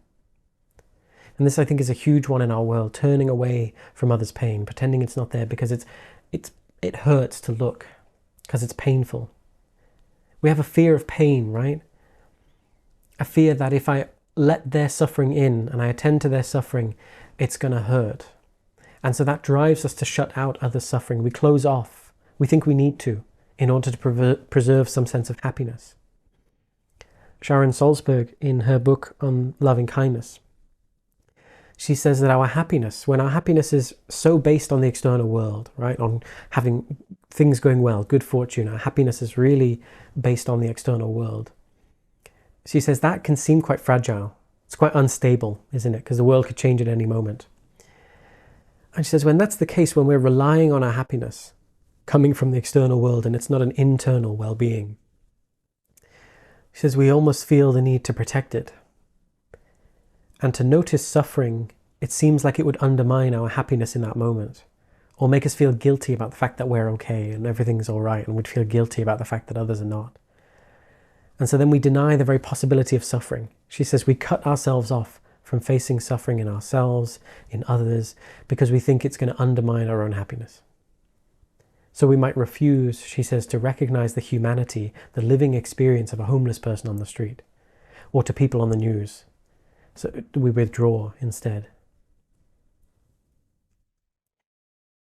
And this, I think, is a huge one in our world, turning away from others' pain, pretending it's not there because it hurts to look, because it's painful. We have a fear of pain, right? A fear that if I let their suffering in and I attend to their suffering, it's going to hurt. And so that drives us to shut out others' suffering. We close off. We think we need to in order to preserve some sense of happiness. Sharon Salzberg, in her book on loving kindness, she says that our happiness, when our happiness is so based on the external world, right, on having things going well, good fortune, our happiness is really based on the external world. She says that can seem quite fragile. It's quite unstable, isn't it? Because the world could change at any moment. And she says when that's the case, when we're relying on our happiness coming from the external world and it's not an internal well-being, she says we almost feel the need to protect it. And to notice suffering, it seems like it would undermine our happiness in that moment, or make us feel guilty about the fact that we're okay and everything's all right, and we'd feel guilty about the fact that others are not. And so then we deny the very possibility of suffering. She says we cut ourselves off from facing suffering in ourselves, in others, because we think it's going to undermine our own happiness. So we might refuse, she says, to recognize the humanity, the living experience of a homeless person on the street, or to people on the news. So we withdraw instead.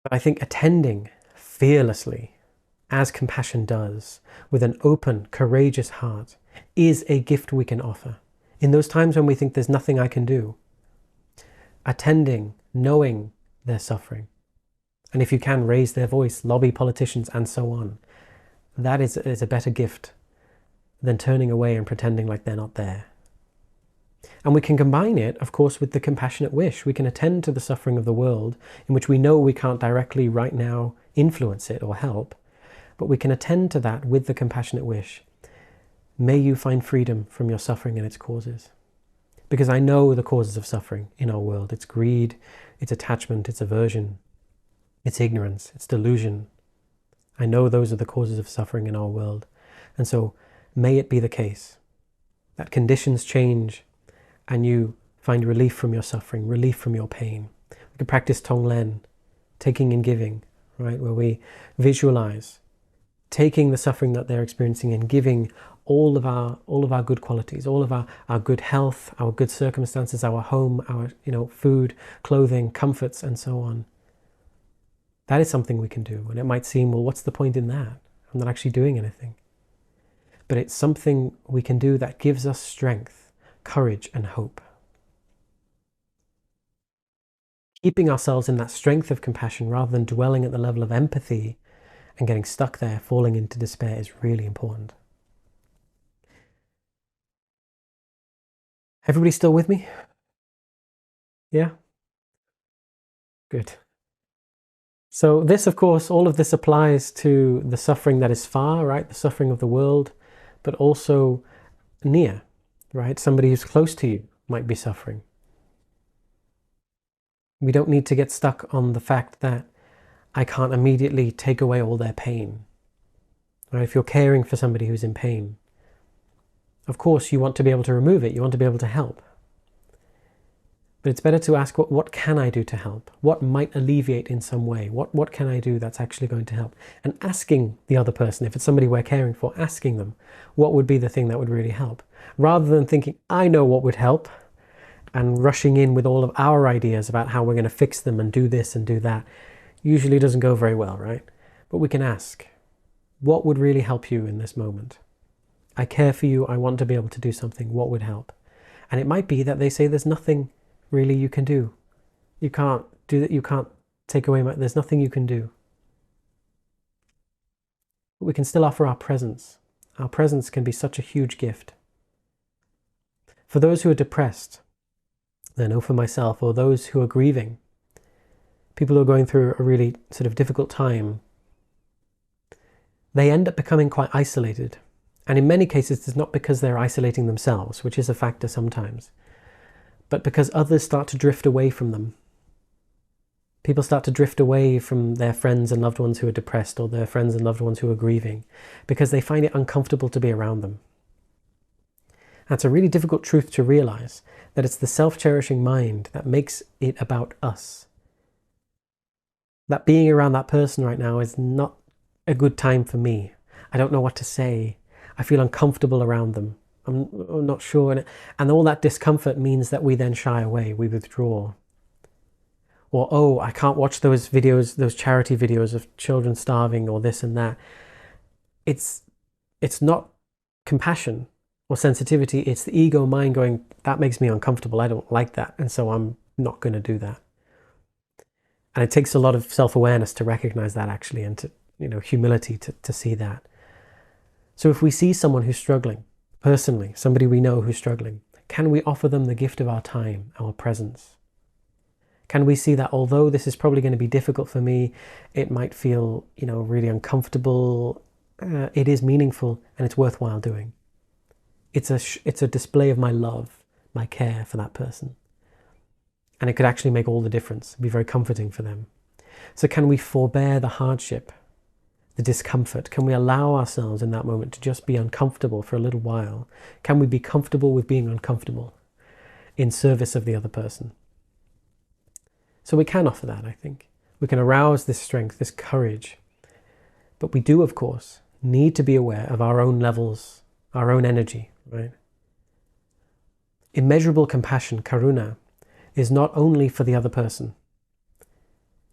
But I think attending fearlessly, as compassion does, with an open, courageous heart, is a gift we can offer. In those times when we think there's nothing I can do, attending, knowing their suffering, and if you can, raise their voice, lobby politicians, and so on, that is a better gift than turning away and pretending like they're not there. And we can combine it, of course, with the compassionate wish. We can attend to the suffering of the world, in which we know we can't directly right now influence it or help, but we can attend to that with the compassionate wish. May you find freedom from your suffering and its causes. Because I know the causes of suffering in our world. It's greed, it's attachment, it's aversion, it's ignorance, it's delusion. I know those are the causes of suffering in our world. And so may it be the case that conditions change and you find relief from your suffering, relief from your pain. We can practice Tonglen, taking and giving, right? Where we visualize taking the suffering that they're experiencing and giving all of our good qualities, all of our good health, our good circumstances, our home, our food, clothing, comforts, and so on. That is something we can do. And it might seem, well, what's the point in that? I'm not actually doing anything. But it's something we can do that gives us strength, courage, and hope. Keeping ourselves in that strength of compassion rather than dwelling at the level of empathy and getting stuck there, falling into despair, is really important. Everybody still with me? Yeah? Good. So this, of course, all of this applies to the suffering that is far, right? The suffering of the world, but also near, right? Somebody who's close to you might be suffering. We don't need to get stuck on the fact that I can't immediately take away all their pain. Right? If you're caring for somebody who's in pain, of course you want to be able to remove it, you want to be able to help. But it's better to ask, what can I do to help? What might alleviate in some way? What can I do that's actually going to help? And asking the other person, if it's somebody we're caring for, asking them, what would be the thing that would really help? Rather than thinking, I know what would help, and rushing in with all of our ideas about how we're going to fix them and do this and do that, usually doesn't go very well, right? But we can ask, what would really help you in this moment? I care for you, I want to be able to do something, what would help? And it might be that they say there's nothing really you can do. You can't do that, you can't take away there's nothing you can do. But we can still offer our presence. Our presence can be such a huge gift. For those who are depressed, I know for myself, or those who are grieving, people who are going through a really sort of difficult time, they end up becoming quite isolated. And in many cases, it's not because they're isolating themselves, which is a factor sometimes, but because others start to drift away from them. People start to drift away from their friends and loved ones who are depressed, or their friends and loved ones who are grieving, because they find it uncomfortable to be around them. That's a really difficult truth to realize, that it's the self-cherishing mind that makes it about us. That being around that person right now is not a good time for me. I don't know what to say. I feel uncomfortable around them. I'm not sure. And all that discomfort means that we then shy away, we withdraw. Or, oh, I can't watch those videos, those charity videos of children starving or this and that. It's not compassion or sensitivity. It's the ego mind going, that makes me uncomfortable. I don't like that. And so I'm not going to do that. And it takes a lot of self-awareness to recognize that, actually, and to, humility to see that. So if we see someone who's struggling, personally, somebody we know who's struggling, can we offer them the gift of our time, our presence? Can we see that although this is probably going to be difficult for me, it might feel, really uncomfortable, it is meaningful and it's worthwhile doing. It's a display of my love, my care for that person. And it could actually make all the difference, be very comforting for them. So can we forbear the hardship, the discomfort? Can we allow ourselves in that moment to just be uncomfortable for a little while? Can we be comfortable with being uncomfortable in service of the other person? So we can offer that, I think. We can arouse this strength, this courage. But we do, of course, need to be aware of our own levels, our own energy, right? Immeasurable compassion, karuna, is not only for the other person.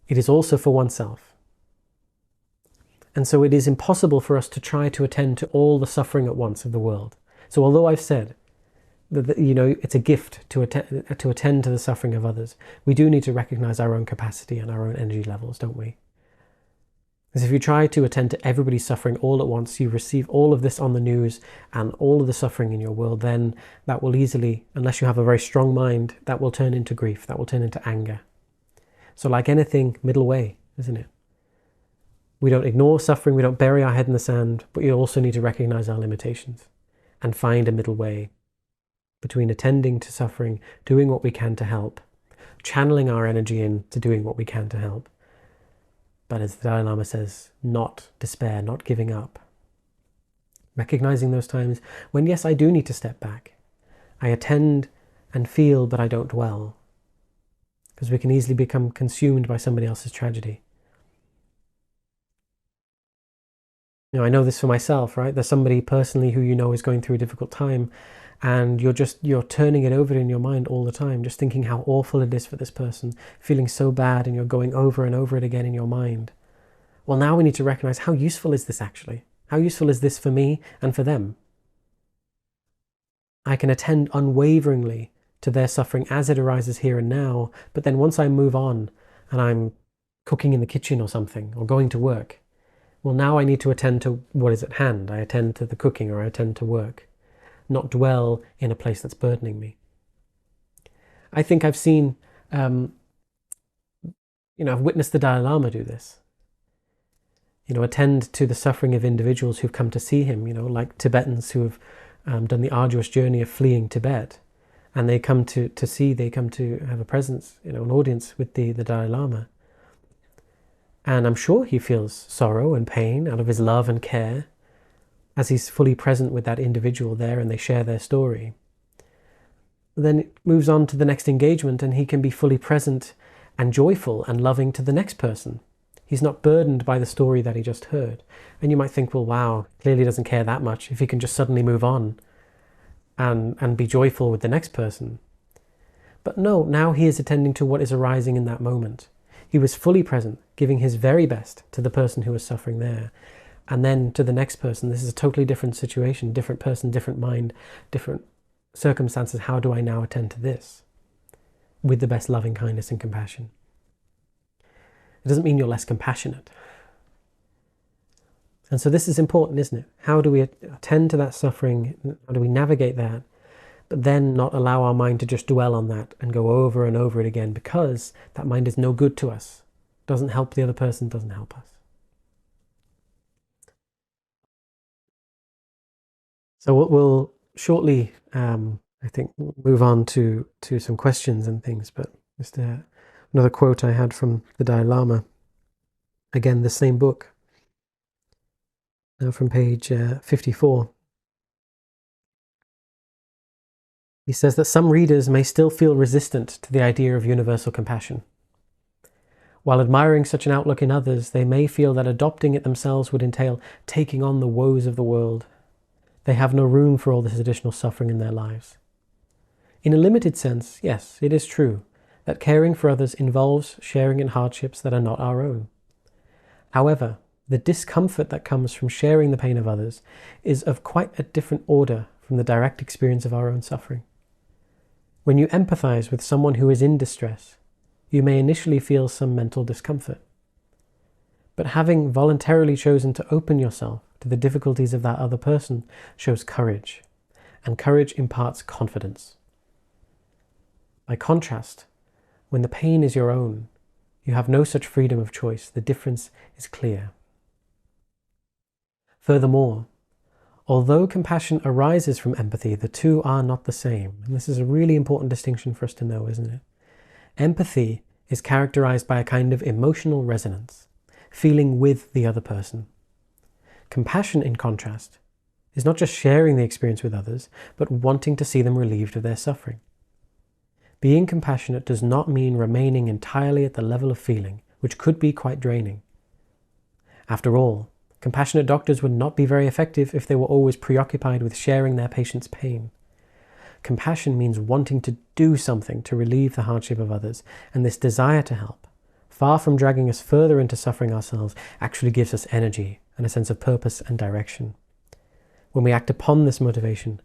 It is also for oneself. And so it is impossible for us to try to attend to all the suffering at once of the world. So although I've said that, it's a gift to attend to the suffering of others, we do need to recognize our own capacity and our own energy levels, don't we? Because if you try to attend to everybody's suffering all at once, you receive all of this on the news and all of the suffering in your world, then that will easily, unless you have a very strong mind, that will turn into grief, that will turn into anger. So like anything, middle way, isn't it? We don't ignore suffering, we don't bury our head in the sand, but you also need to recognize our limitations and find a middle way between attending to suffering, doing what we can to help, channeling our energy into doing what we can to help. But as the Dalai Lama says, not despair, not giving up. Recognizing those times when, yes, I do need to step back. I attend and feel, but I don't dwell. Because we can easily become consumed by somebody else's tragedy. I know this for myself, right? There's somebody personally who is going through a difficult time, and you're turning it over in your mind all the time, just thinking how awful it is for this person, feeling so bad, and you're going over and over it again in your mind. Well, now we need to recognize, how useful is this actually? How useful is this for me and for them? I can attend unwaveringly to their suffering as it arises here and now, but then once I move on and I'm cooking in the kitchen or something, or going to work, well, now I need to attend to what is at hand. I attend to the cooking, or I attend to work, not dwell in a place that's burdening me. I think I've seen, I've witnessed the Dalai Lama do this. Attend to the suffering of individuals who've come to see him, like Tibetans who have done the arduous journey of fleeing Tibet. And they come to have a presence, an audience with the Dalai Lama. And I'm sure he feels sorrow and pain out of his love and care as he's fully present with that individual there and they share their story. Then it moves on to the next engagement and he can be fully present and joyful and loving to the next person. He's not burdened by the story that he just heard. And you might think, well, wow, clearly he doesn't care that much if he can just suddenly move on and be joyful with the next person. But no, now he is attending to what is arising in that moment. He was fully present, giving his very best to the person who was suffering there. And then to the next person, this is a totally different situation, different person, different mind, different circumstances. How do I now attend to this? With the best loving kindness and compassion. It doesn't mean you're less compassionate. And so this is important, isn't it? How do we attend to that suffering? How do we navigate that? but then not allow our mind to just dwell on that and go over and over it again, because that mind is no good to us. Doesn't help the other person, doesn't help us. So we'll shortly, I think, move on to some questions and things, but just another quote I had from the Dalai Lama. Again, the same book, now from page 54. He says that some readers may still feel resistant to the idea of universal compassion. While admiring such an outlook in others, they may feel that adopting it themselves would entail taking on the woes of the world. They have no room for all this additional suffering in their lives. In a limited sense, yes, it is true that caring for others involves sharing in hardships that are not our own. However, the discomfort that comes from sharing the pain of others is of quite a different order from the direct experience of our own suffering. When you empathize with someone who is in distress, you may initially feel some mental discomfort. But having voluntarily chosen to open yourself to the difficulties of that other person shows courage, and courage imparts confidence. By contrast, when the pain is your own, you have no such freedom of choice. The difference is clear. Furthermore, although compassion arises from empathy, the two are not the same. And this is a really important distinction for us to know, isn't it? Empathy is characterized by a kind of emotional resonance, feeling with the other person. Compassion, in contrast, is not just sharing the experience with others, but wanting to see them relieved of their suffering. Being compassionate does not mean remaining entirely at the level of feeling, which could be quite draining. After all, compassionate doctors would not be very effective if they were always preoccupied with sharing their patient's pain. Compassion means wanting to do something to relieve the hardship of others, and this desire to help, far from dragging us further into suffering ourselves, actually gives us energy and a sense of purpose and direction. When we act upon this motivation,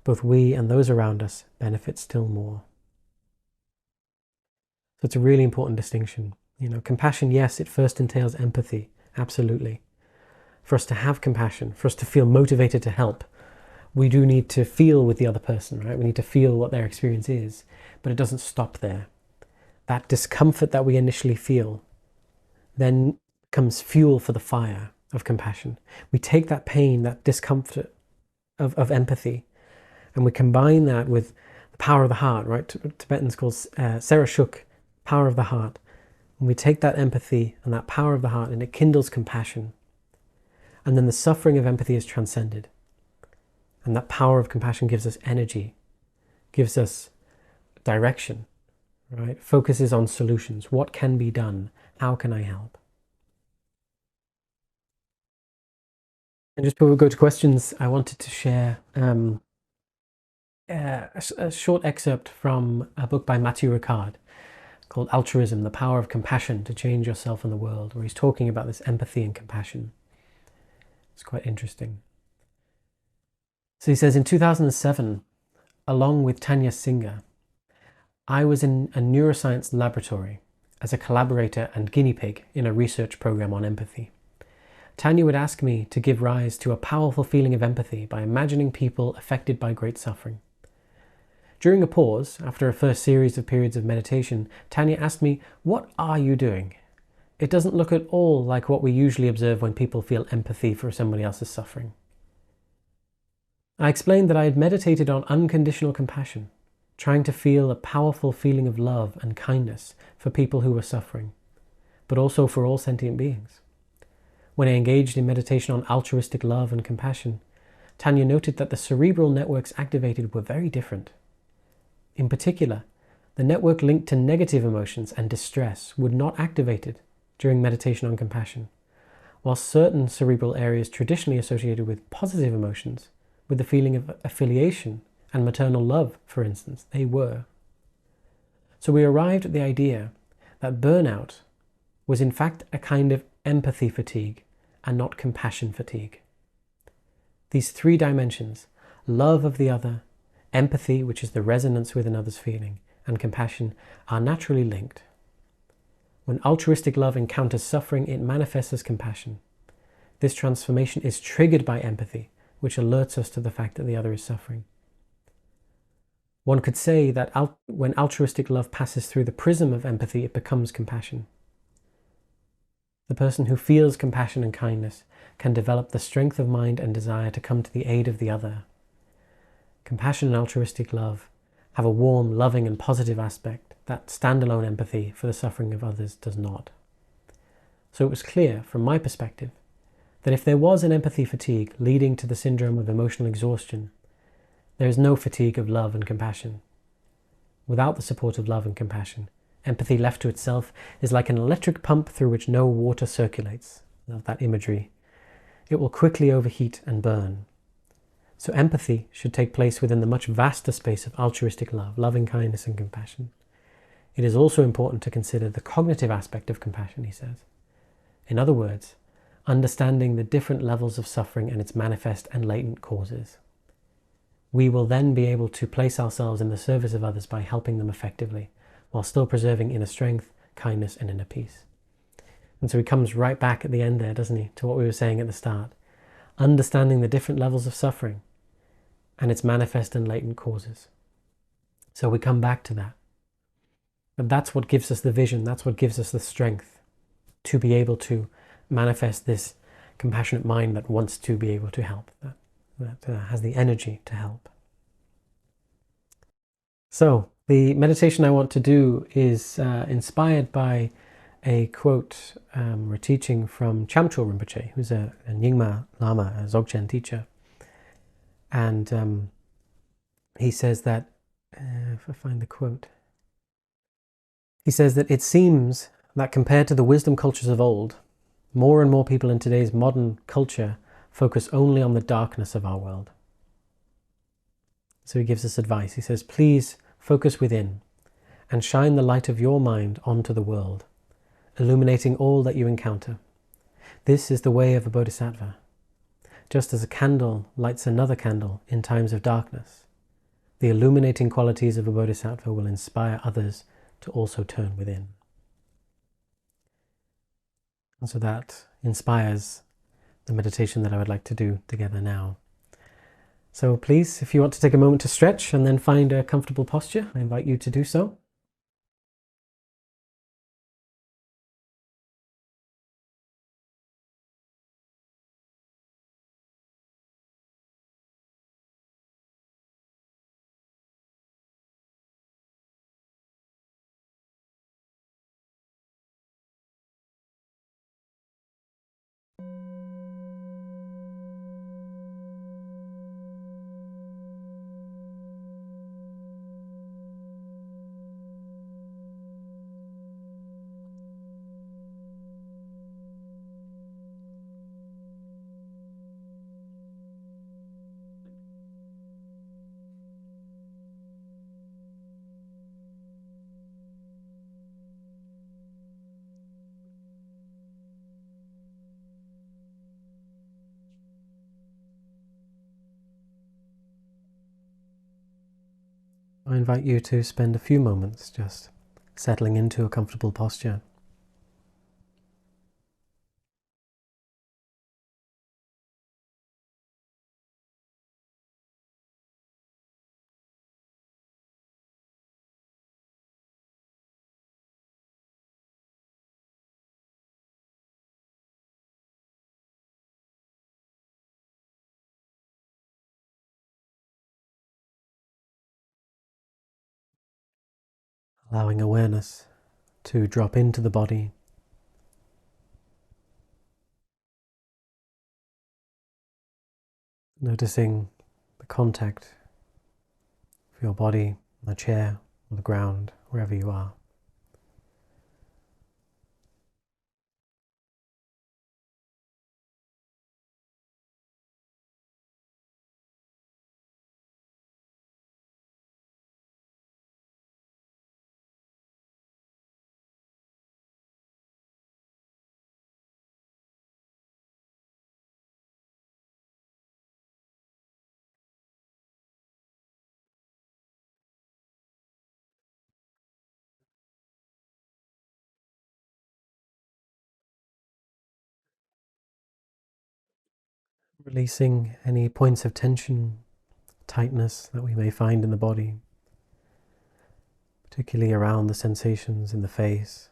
both we and those around us benefit still more. So it's a really important distinction. Compassion, yes, it first entails empathy, absolutely. For us to have compassion, for us to feel motivated to help, we do need to feel with the other person, right? We need to feel what their experience is, but it doesn't stop there. That discomfort that we initially feel then becomes fuel for the fire of compassion. We take that pain, that discomfort of empathy, and we combine that with the power of the heart, right? Tibetans call Serashuk, power of the heart. And we take that empathy and that power of the heart, and it kindles compassion. And then the suffering of empathy is transcended. And that power of compassion gives us energy, gives us direction, right? Focuses on solutions. What can be done? How can I help? And just before we go to questions, I wanted to share a short excerpt from a book by Matthew Ricard called Altruism, the Power of Compassion to Change Yourself and the World, where he's talking about this empathy and compassion. It's quite interesting. So he says, in 2007, along with Tanya Singer, I was in a neuroscience laboratory as a collaborator and guinea pig in a research program on empathy. Tanya would ask me to give rise to a powerful feeling of empathy by imagining people affected by great suffering. During a pause, after a first series of periods of meditation, Tanya asked me, "What are you doing? It doesn't look at all like what we usually observe when people feel empathy for somebody else's suffering." I explained that I had meditated on unconditional compassion, trying to feel a powerful feeling of love and kindness for people who were suffering, but also for all sentient beings. When I engaged in meditation on altruistic love and compassion, Tanya noted that the cerebral networks activated were very different. In particular, the network linked to negative emotions and distress were not activated during meditation on compassion, while certain cerebral areas traditionally associated with positive emotions, with the feeling of affiliation and maternal love, for instance, they were. So we arrived at the idea that burnout was in fact a kind of empathy fatigue and not compassion fatigue. These three dimensions, love of the other, empathy, which is the resonance with another's feeling, and compassion, are naturally linked. When altruistic love encounters suffering, it manifests as compassion. This transformation is triggered by empathy, which alerts us to the fact that the other is suffering. One could say that when altruistic love passes through the prism of empathy, it becomes compassion. The person who feels compassion and kindness can develop the strength of mind and desire to come to the aid of the other. Compassion and altruistic love have a warm, loving, and positive aspect that standalone empathy for the suffering of others does not. So it was clear, from my perspective, that if there was an empathy fatigue leading to the syndrome of emotional exhaustion, there is no fatigue of love and compassion. Without the support of love and compassion, empathy left to itself is like an electric pump through which no water circulates. Love that imagery. It will quickly overheat and burn. So empathy should take place within the much vaster space of altruistic love, loving kindness and compassion. It is also important to consider the cognitive aspect of compassion, he says. In other words, understanding the different levels of suffering and its manifest and latent causes. We will then be able to place ourselves in the service of others by helping them effectively, while still preserving inner strength, kindness, and inner peace. And so he comes right back at the end there, doesn't he, to what we were saying at the start. Understanding the different levels of suffering and its manifest and latent causes. So we come back to that. But that's what gives us the vision, that's what gives us the strength to be able to manifest this compassionate mind that wants to be able to help, that has the energy to help. So the meditation I want to do is inspired by a quote or teaching from Chamcho Rinpoche, who's a Nyingma Lama, a Dzogchen teacher. And he says that, if I find the quote, he says that it seems that compared to the wisdom cultures of old, more and more people in today's modern culture focus only on the darkness of our world. So he gives us advice. He says, please focus within and shine the light of your mind onto the world, illuminating all that you encounter. This is the way of a bodhisattva. Just as a candle lights another candle in times of darkness, the illuminating qualities of a bodhisattva will inspire others to also turn within. And so that inspires the meditation that I would like to do together now. So please, if you want to take a moment to stretch and then find a comfortable posture, I invite you to do so. I invite you to spend a few moments just settling into a comfortable posture. Allowing awareness to drop into the body, noticing the contact of your body on the chair, on the ground, wherever you are. Releasing any points of tension, tightness that we may find in the body. particularly around the sensations in the face,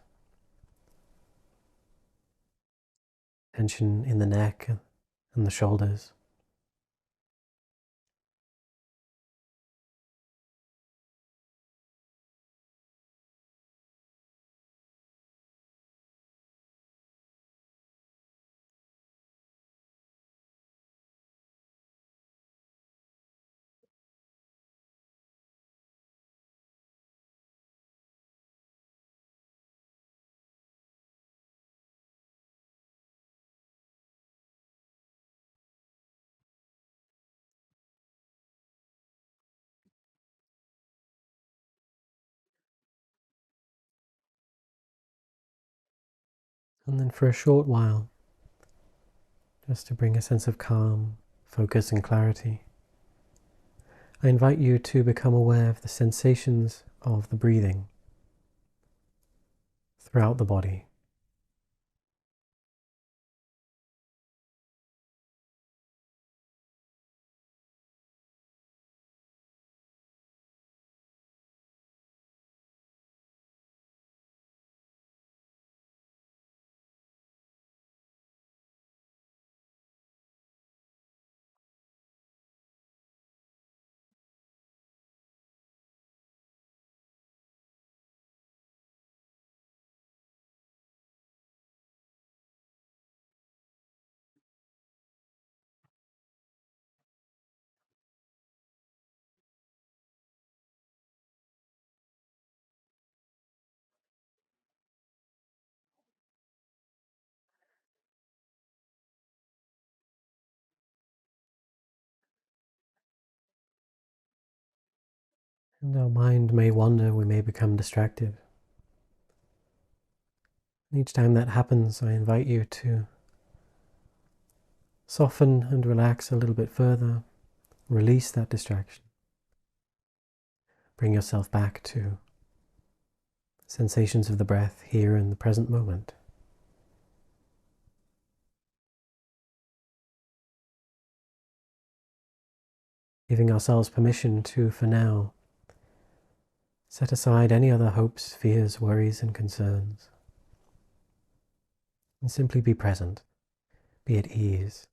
tension in the neck and the shoulders. And then for a short while, just to bring a sense of calm, focus and clarity, I invite you to become aware of the sensations of the breathing throughout the body. And our mind may wander, we may become distracted. And each time that happens, I invite you to soften and relax a little bit further, release that distraction. Bring yourself back to sensations of the breath here in the present moment. Giving ourselves permission to, for now, set aside any other hopes, fears, worries, and concerns, and simply be present, be at ease.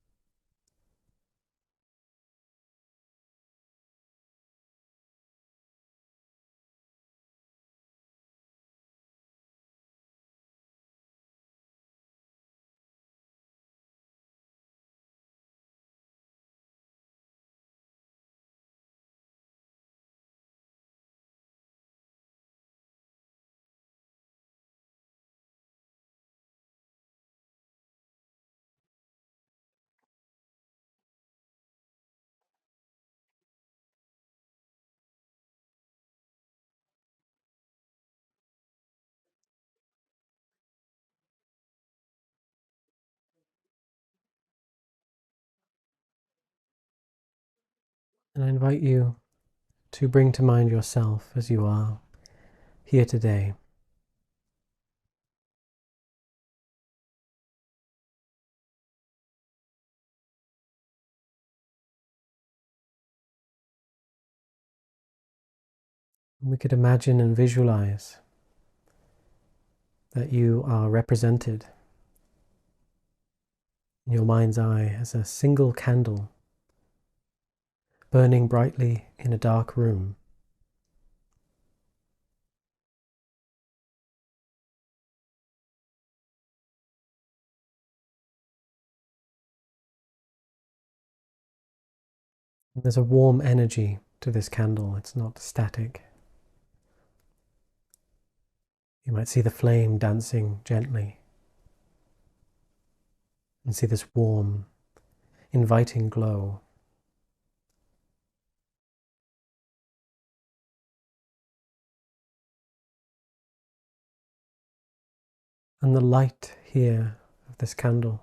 And I invite you to bring to mind yourself as you are here today. We could imagine and visualize that you are represented in your mind's eye as a single candle burning brightly in a dark room. And there's a warm energy to this candle, it's not static. You might see the flame dancing gently and see this warm, inviting glow. And the light here of this candle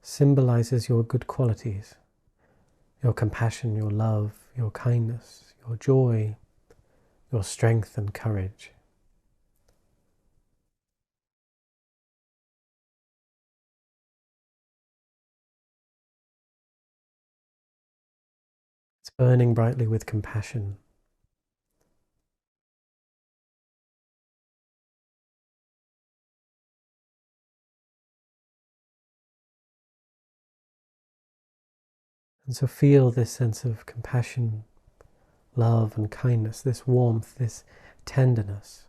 symbolizes your good qualities, your compassion, your love, your kindness, your joy, your strength and courage. It's burning brightly with compassion, And so feel this sense of compassion, love and kindness, this warmth, this tenderness.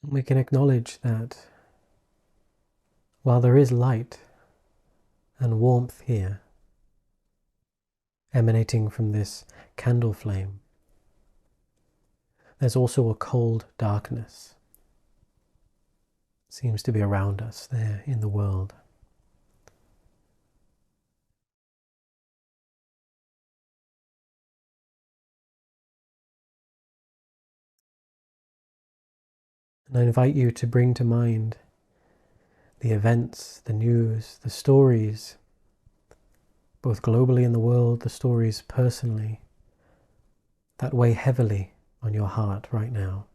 And we can acknowledge that while there is light and warmth here, emanating from this candle flame, there's also a cold darkness. It seems to be around us there in the world. And I invite you to bring to mind the events, the news, the stories, both globally in the world, the stories personally, that weigh heavily on your heart right now.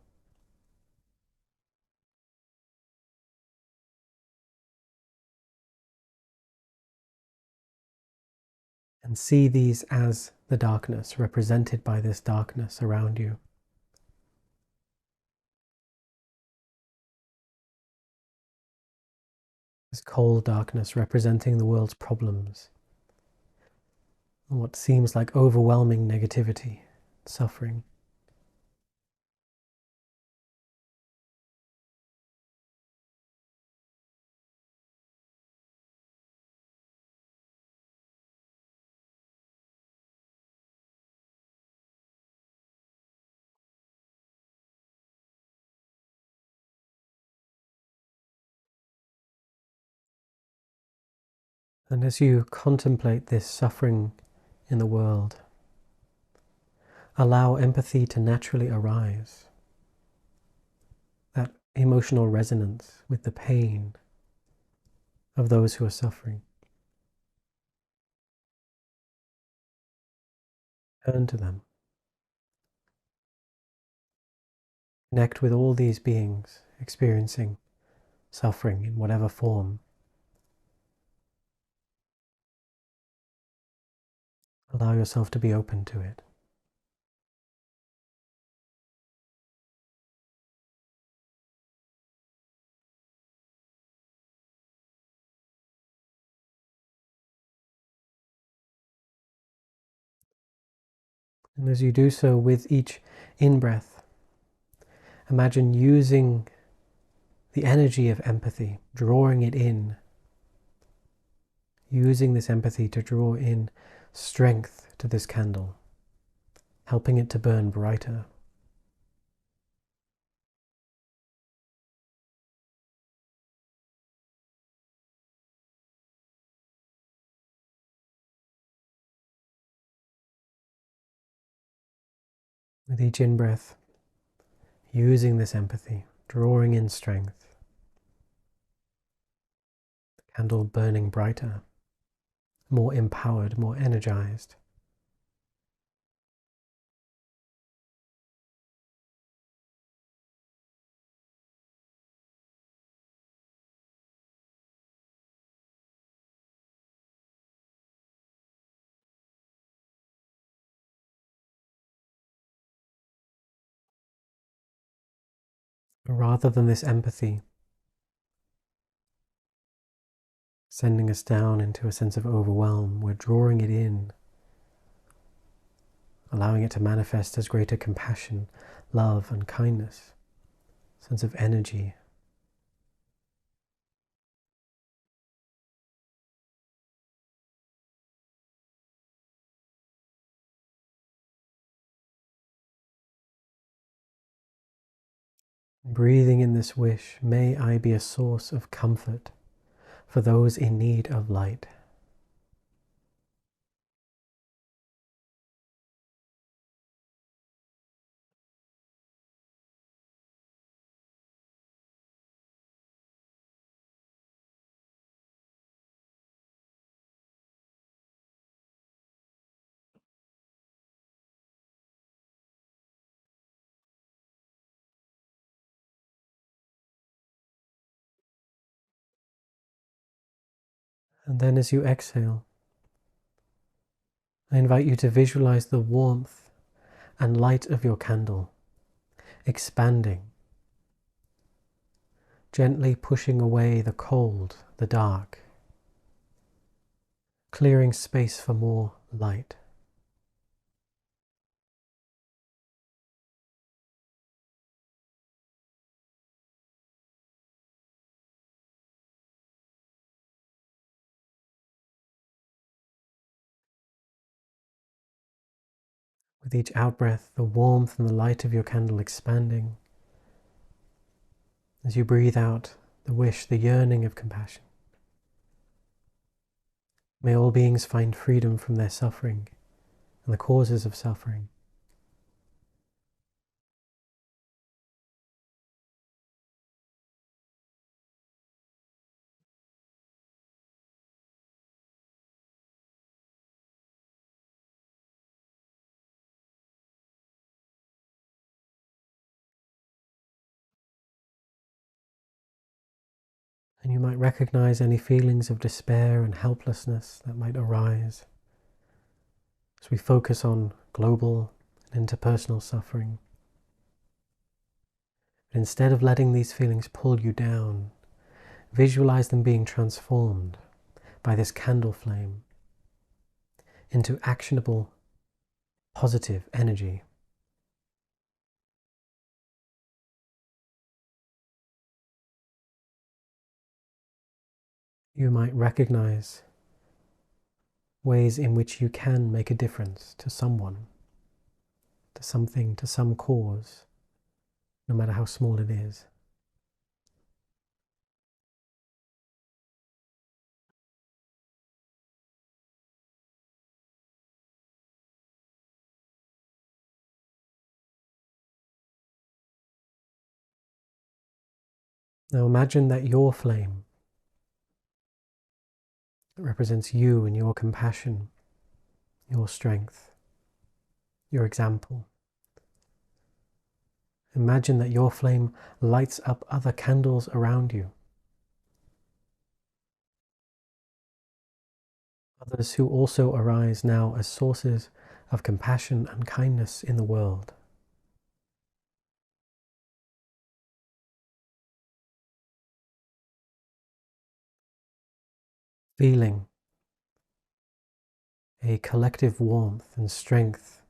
And see these as the darkness, represented by this darkness around you. This cold darkness representing the world's problems, and what seems like overwhelming negativity, suffering. And as you contemplate this suffering in the world, allow empathy to naturally arise, that emotional resonance with the pain of those who are suffering. Turn to them. Connect with all these beings experiencing suffering in whatever form. Allow yourself to be open to it. And as you do so with each in-breath, imagine using the energy of empathy, drawing it in, using this empathy to draw in strength to this candle, helping it to burn brighter. With each in-breath, using this empathy, drawing in strength, the candle burning brighter, more empowered, more energized. Rather than this empathy sending us down into a sense of overwhelm, we're drawing it in, allowing it to manifest as greater compassion, love and kindness, sense of energy. Breathing in this wish, may I be a source of comfort for those in need of light. And then as you exhale, I invite you to visualize the warmth and light of your candle expanding, gently pushing away the cold, the dark, clearing space for more light. With each out-breath, the warmth and the light of your candle expanding. As you breathe out, the wish, the yearning of compassion. May all beings find freedom from their suffering and the causes of suffering. And you might recognize any feelings of despair and helplessness that might arise as we focus on global and interpersonal suffering. But instead of letting these feelings pull you down, visualize them being transformed by this candle flame into actionable, positive energy. You might recognize ways in which you can make a difference to someone, to something, to some cause, no matter how small it is. Now imagine that your flame represents you and your compassion, your strength, your example. Imagine that your flame lights up other candles around you, others who also arise now as sources of compassion and kindness in the world. Feeling a collective warmth and strength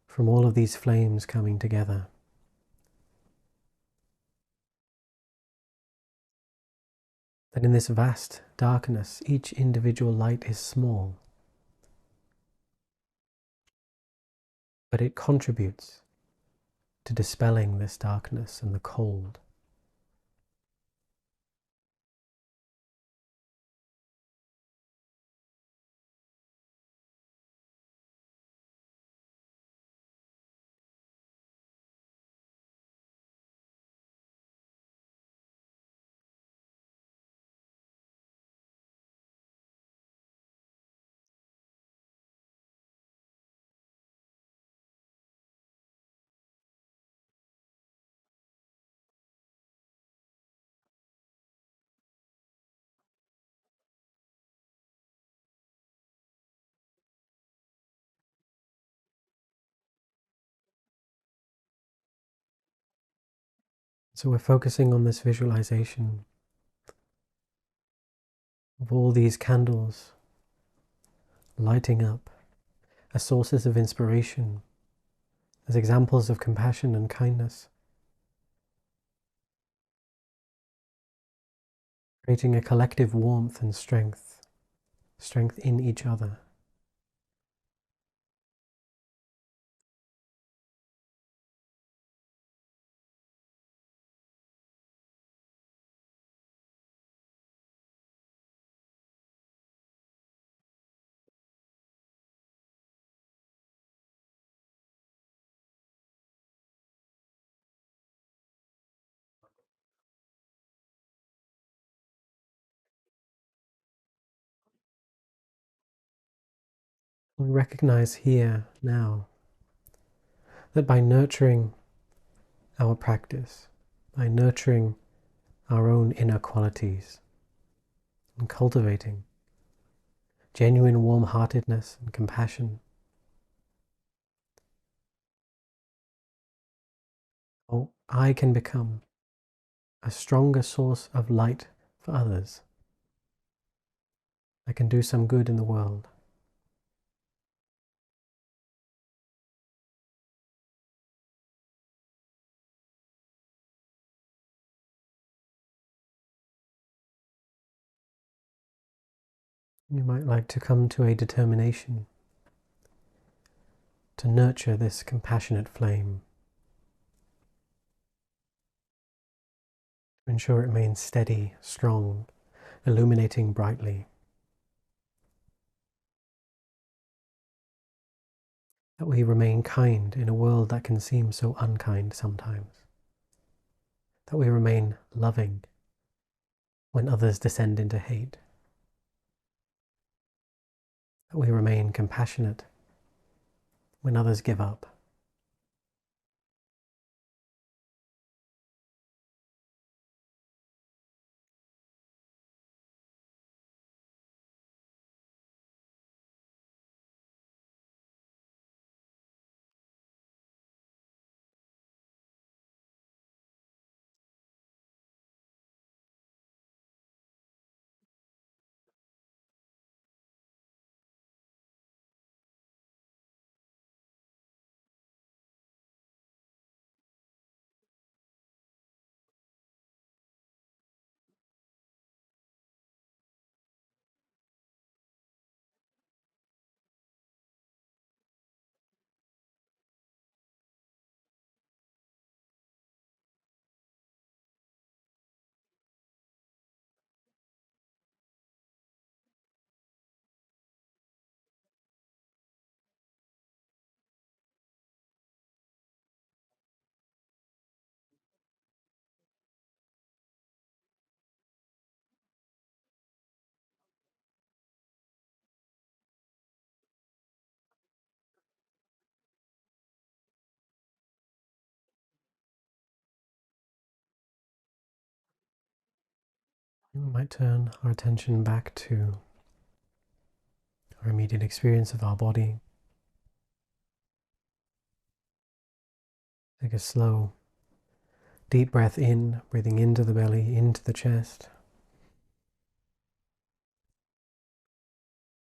from all of these flames coming together. That in this vast darkness, each individual light is small, but it contributes to dispelling this darkness and the cold. So we're focusing on this visualization of all these candles lighting up as sources of inspiration, as examples of compassion and kindness, creating a collective warmth and strength in each other. We recognize here now that by nurturing our practice, by nurturing our own inner qualities and cultivating genuine warm-heartedness and compassion. Oh, I can become a stronger source of light for others. I can do some good in the world. You might like to come to a determination to nurture this compassionate flame, to ensure it remains steady, strong, illuminating brightly. That we remain kind in a world that can seem so unkind sometimes. That we remain loving when others descend into hate. That we remain compassionate when others give up. We might turn our attention back to our immediate experience of our body. Take a slow, deep breath in, breathing into the belly, into the chest.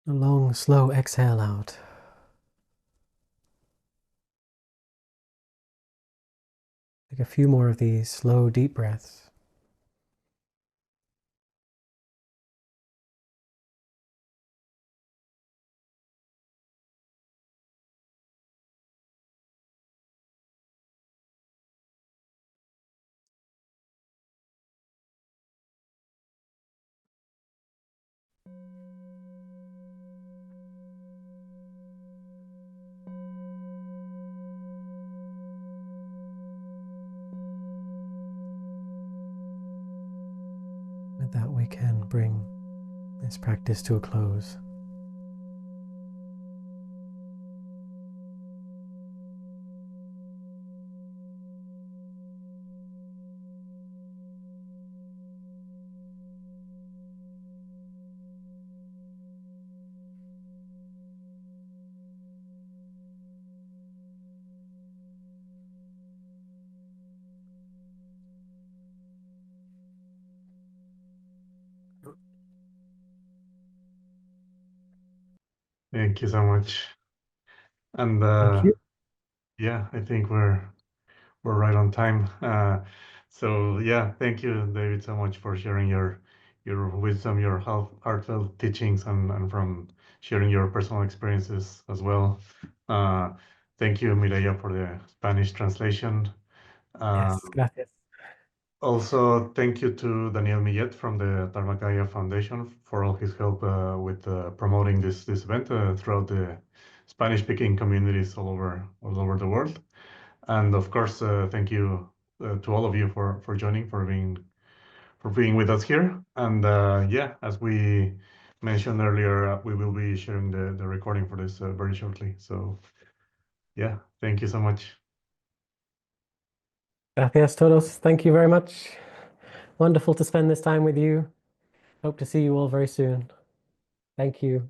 A long, slow exhale out. Take a few more of these slow, deep breaths. With that, we can bring this practice to a close. Thank you so much. And Thank you. yeah, I think we're right on time. So yeah, thank you, David, so much for sharing your wisdom, your heartfelt teachings, and from sharing your personal experiences as well. Uh, Thank you, Mireia, for the Spanish translation. Yes, gracias. Also, thank you to Daniel Millet from the Dharmakaya Foundation for all his help with promoting this event throughout the Spanish-speaking communities all over the world. And of course, thank you to all of you for joining, for being with us here. And yeah, as we mentioned earlier, we will be sharing the recording for this very shortly. So yeah, thank you so much. Gracias todos. Thank you very much. Wonderful to spend this time with you. Hope to see you all very soon. Thank you.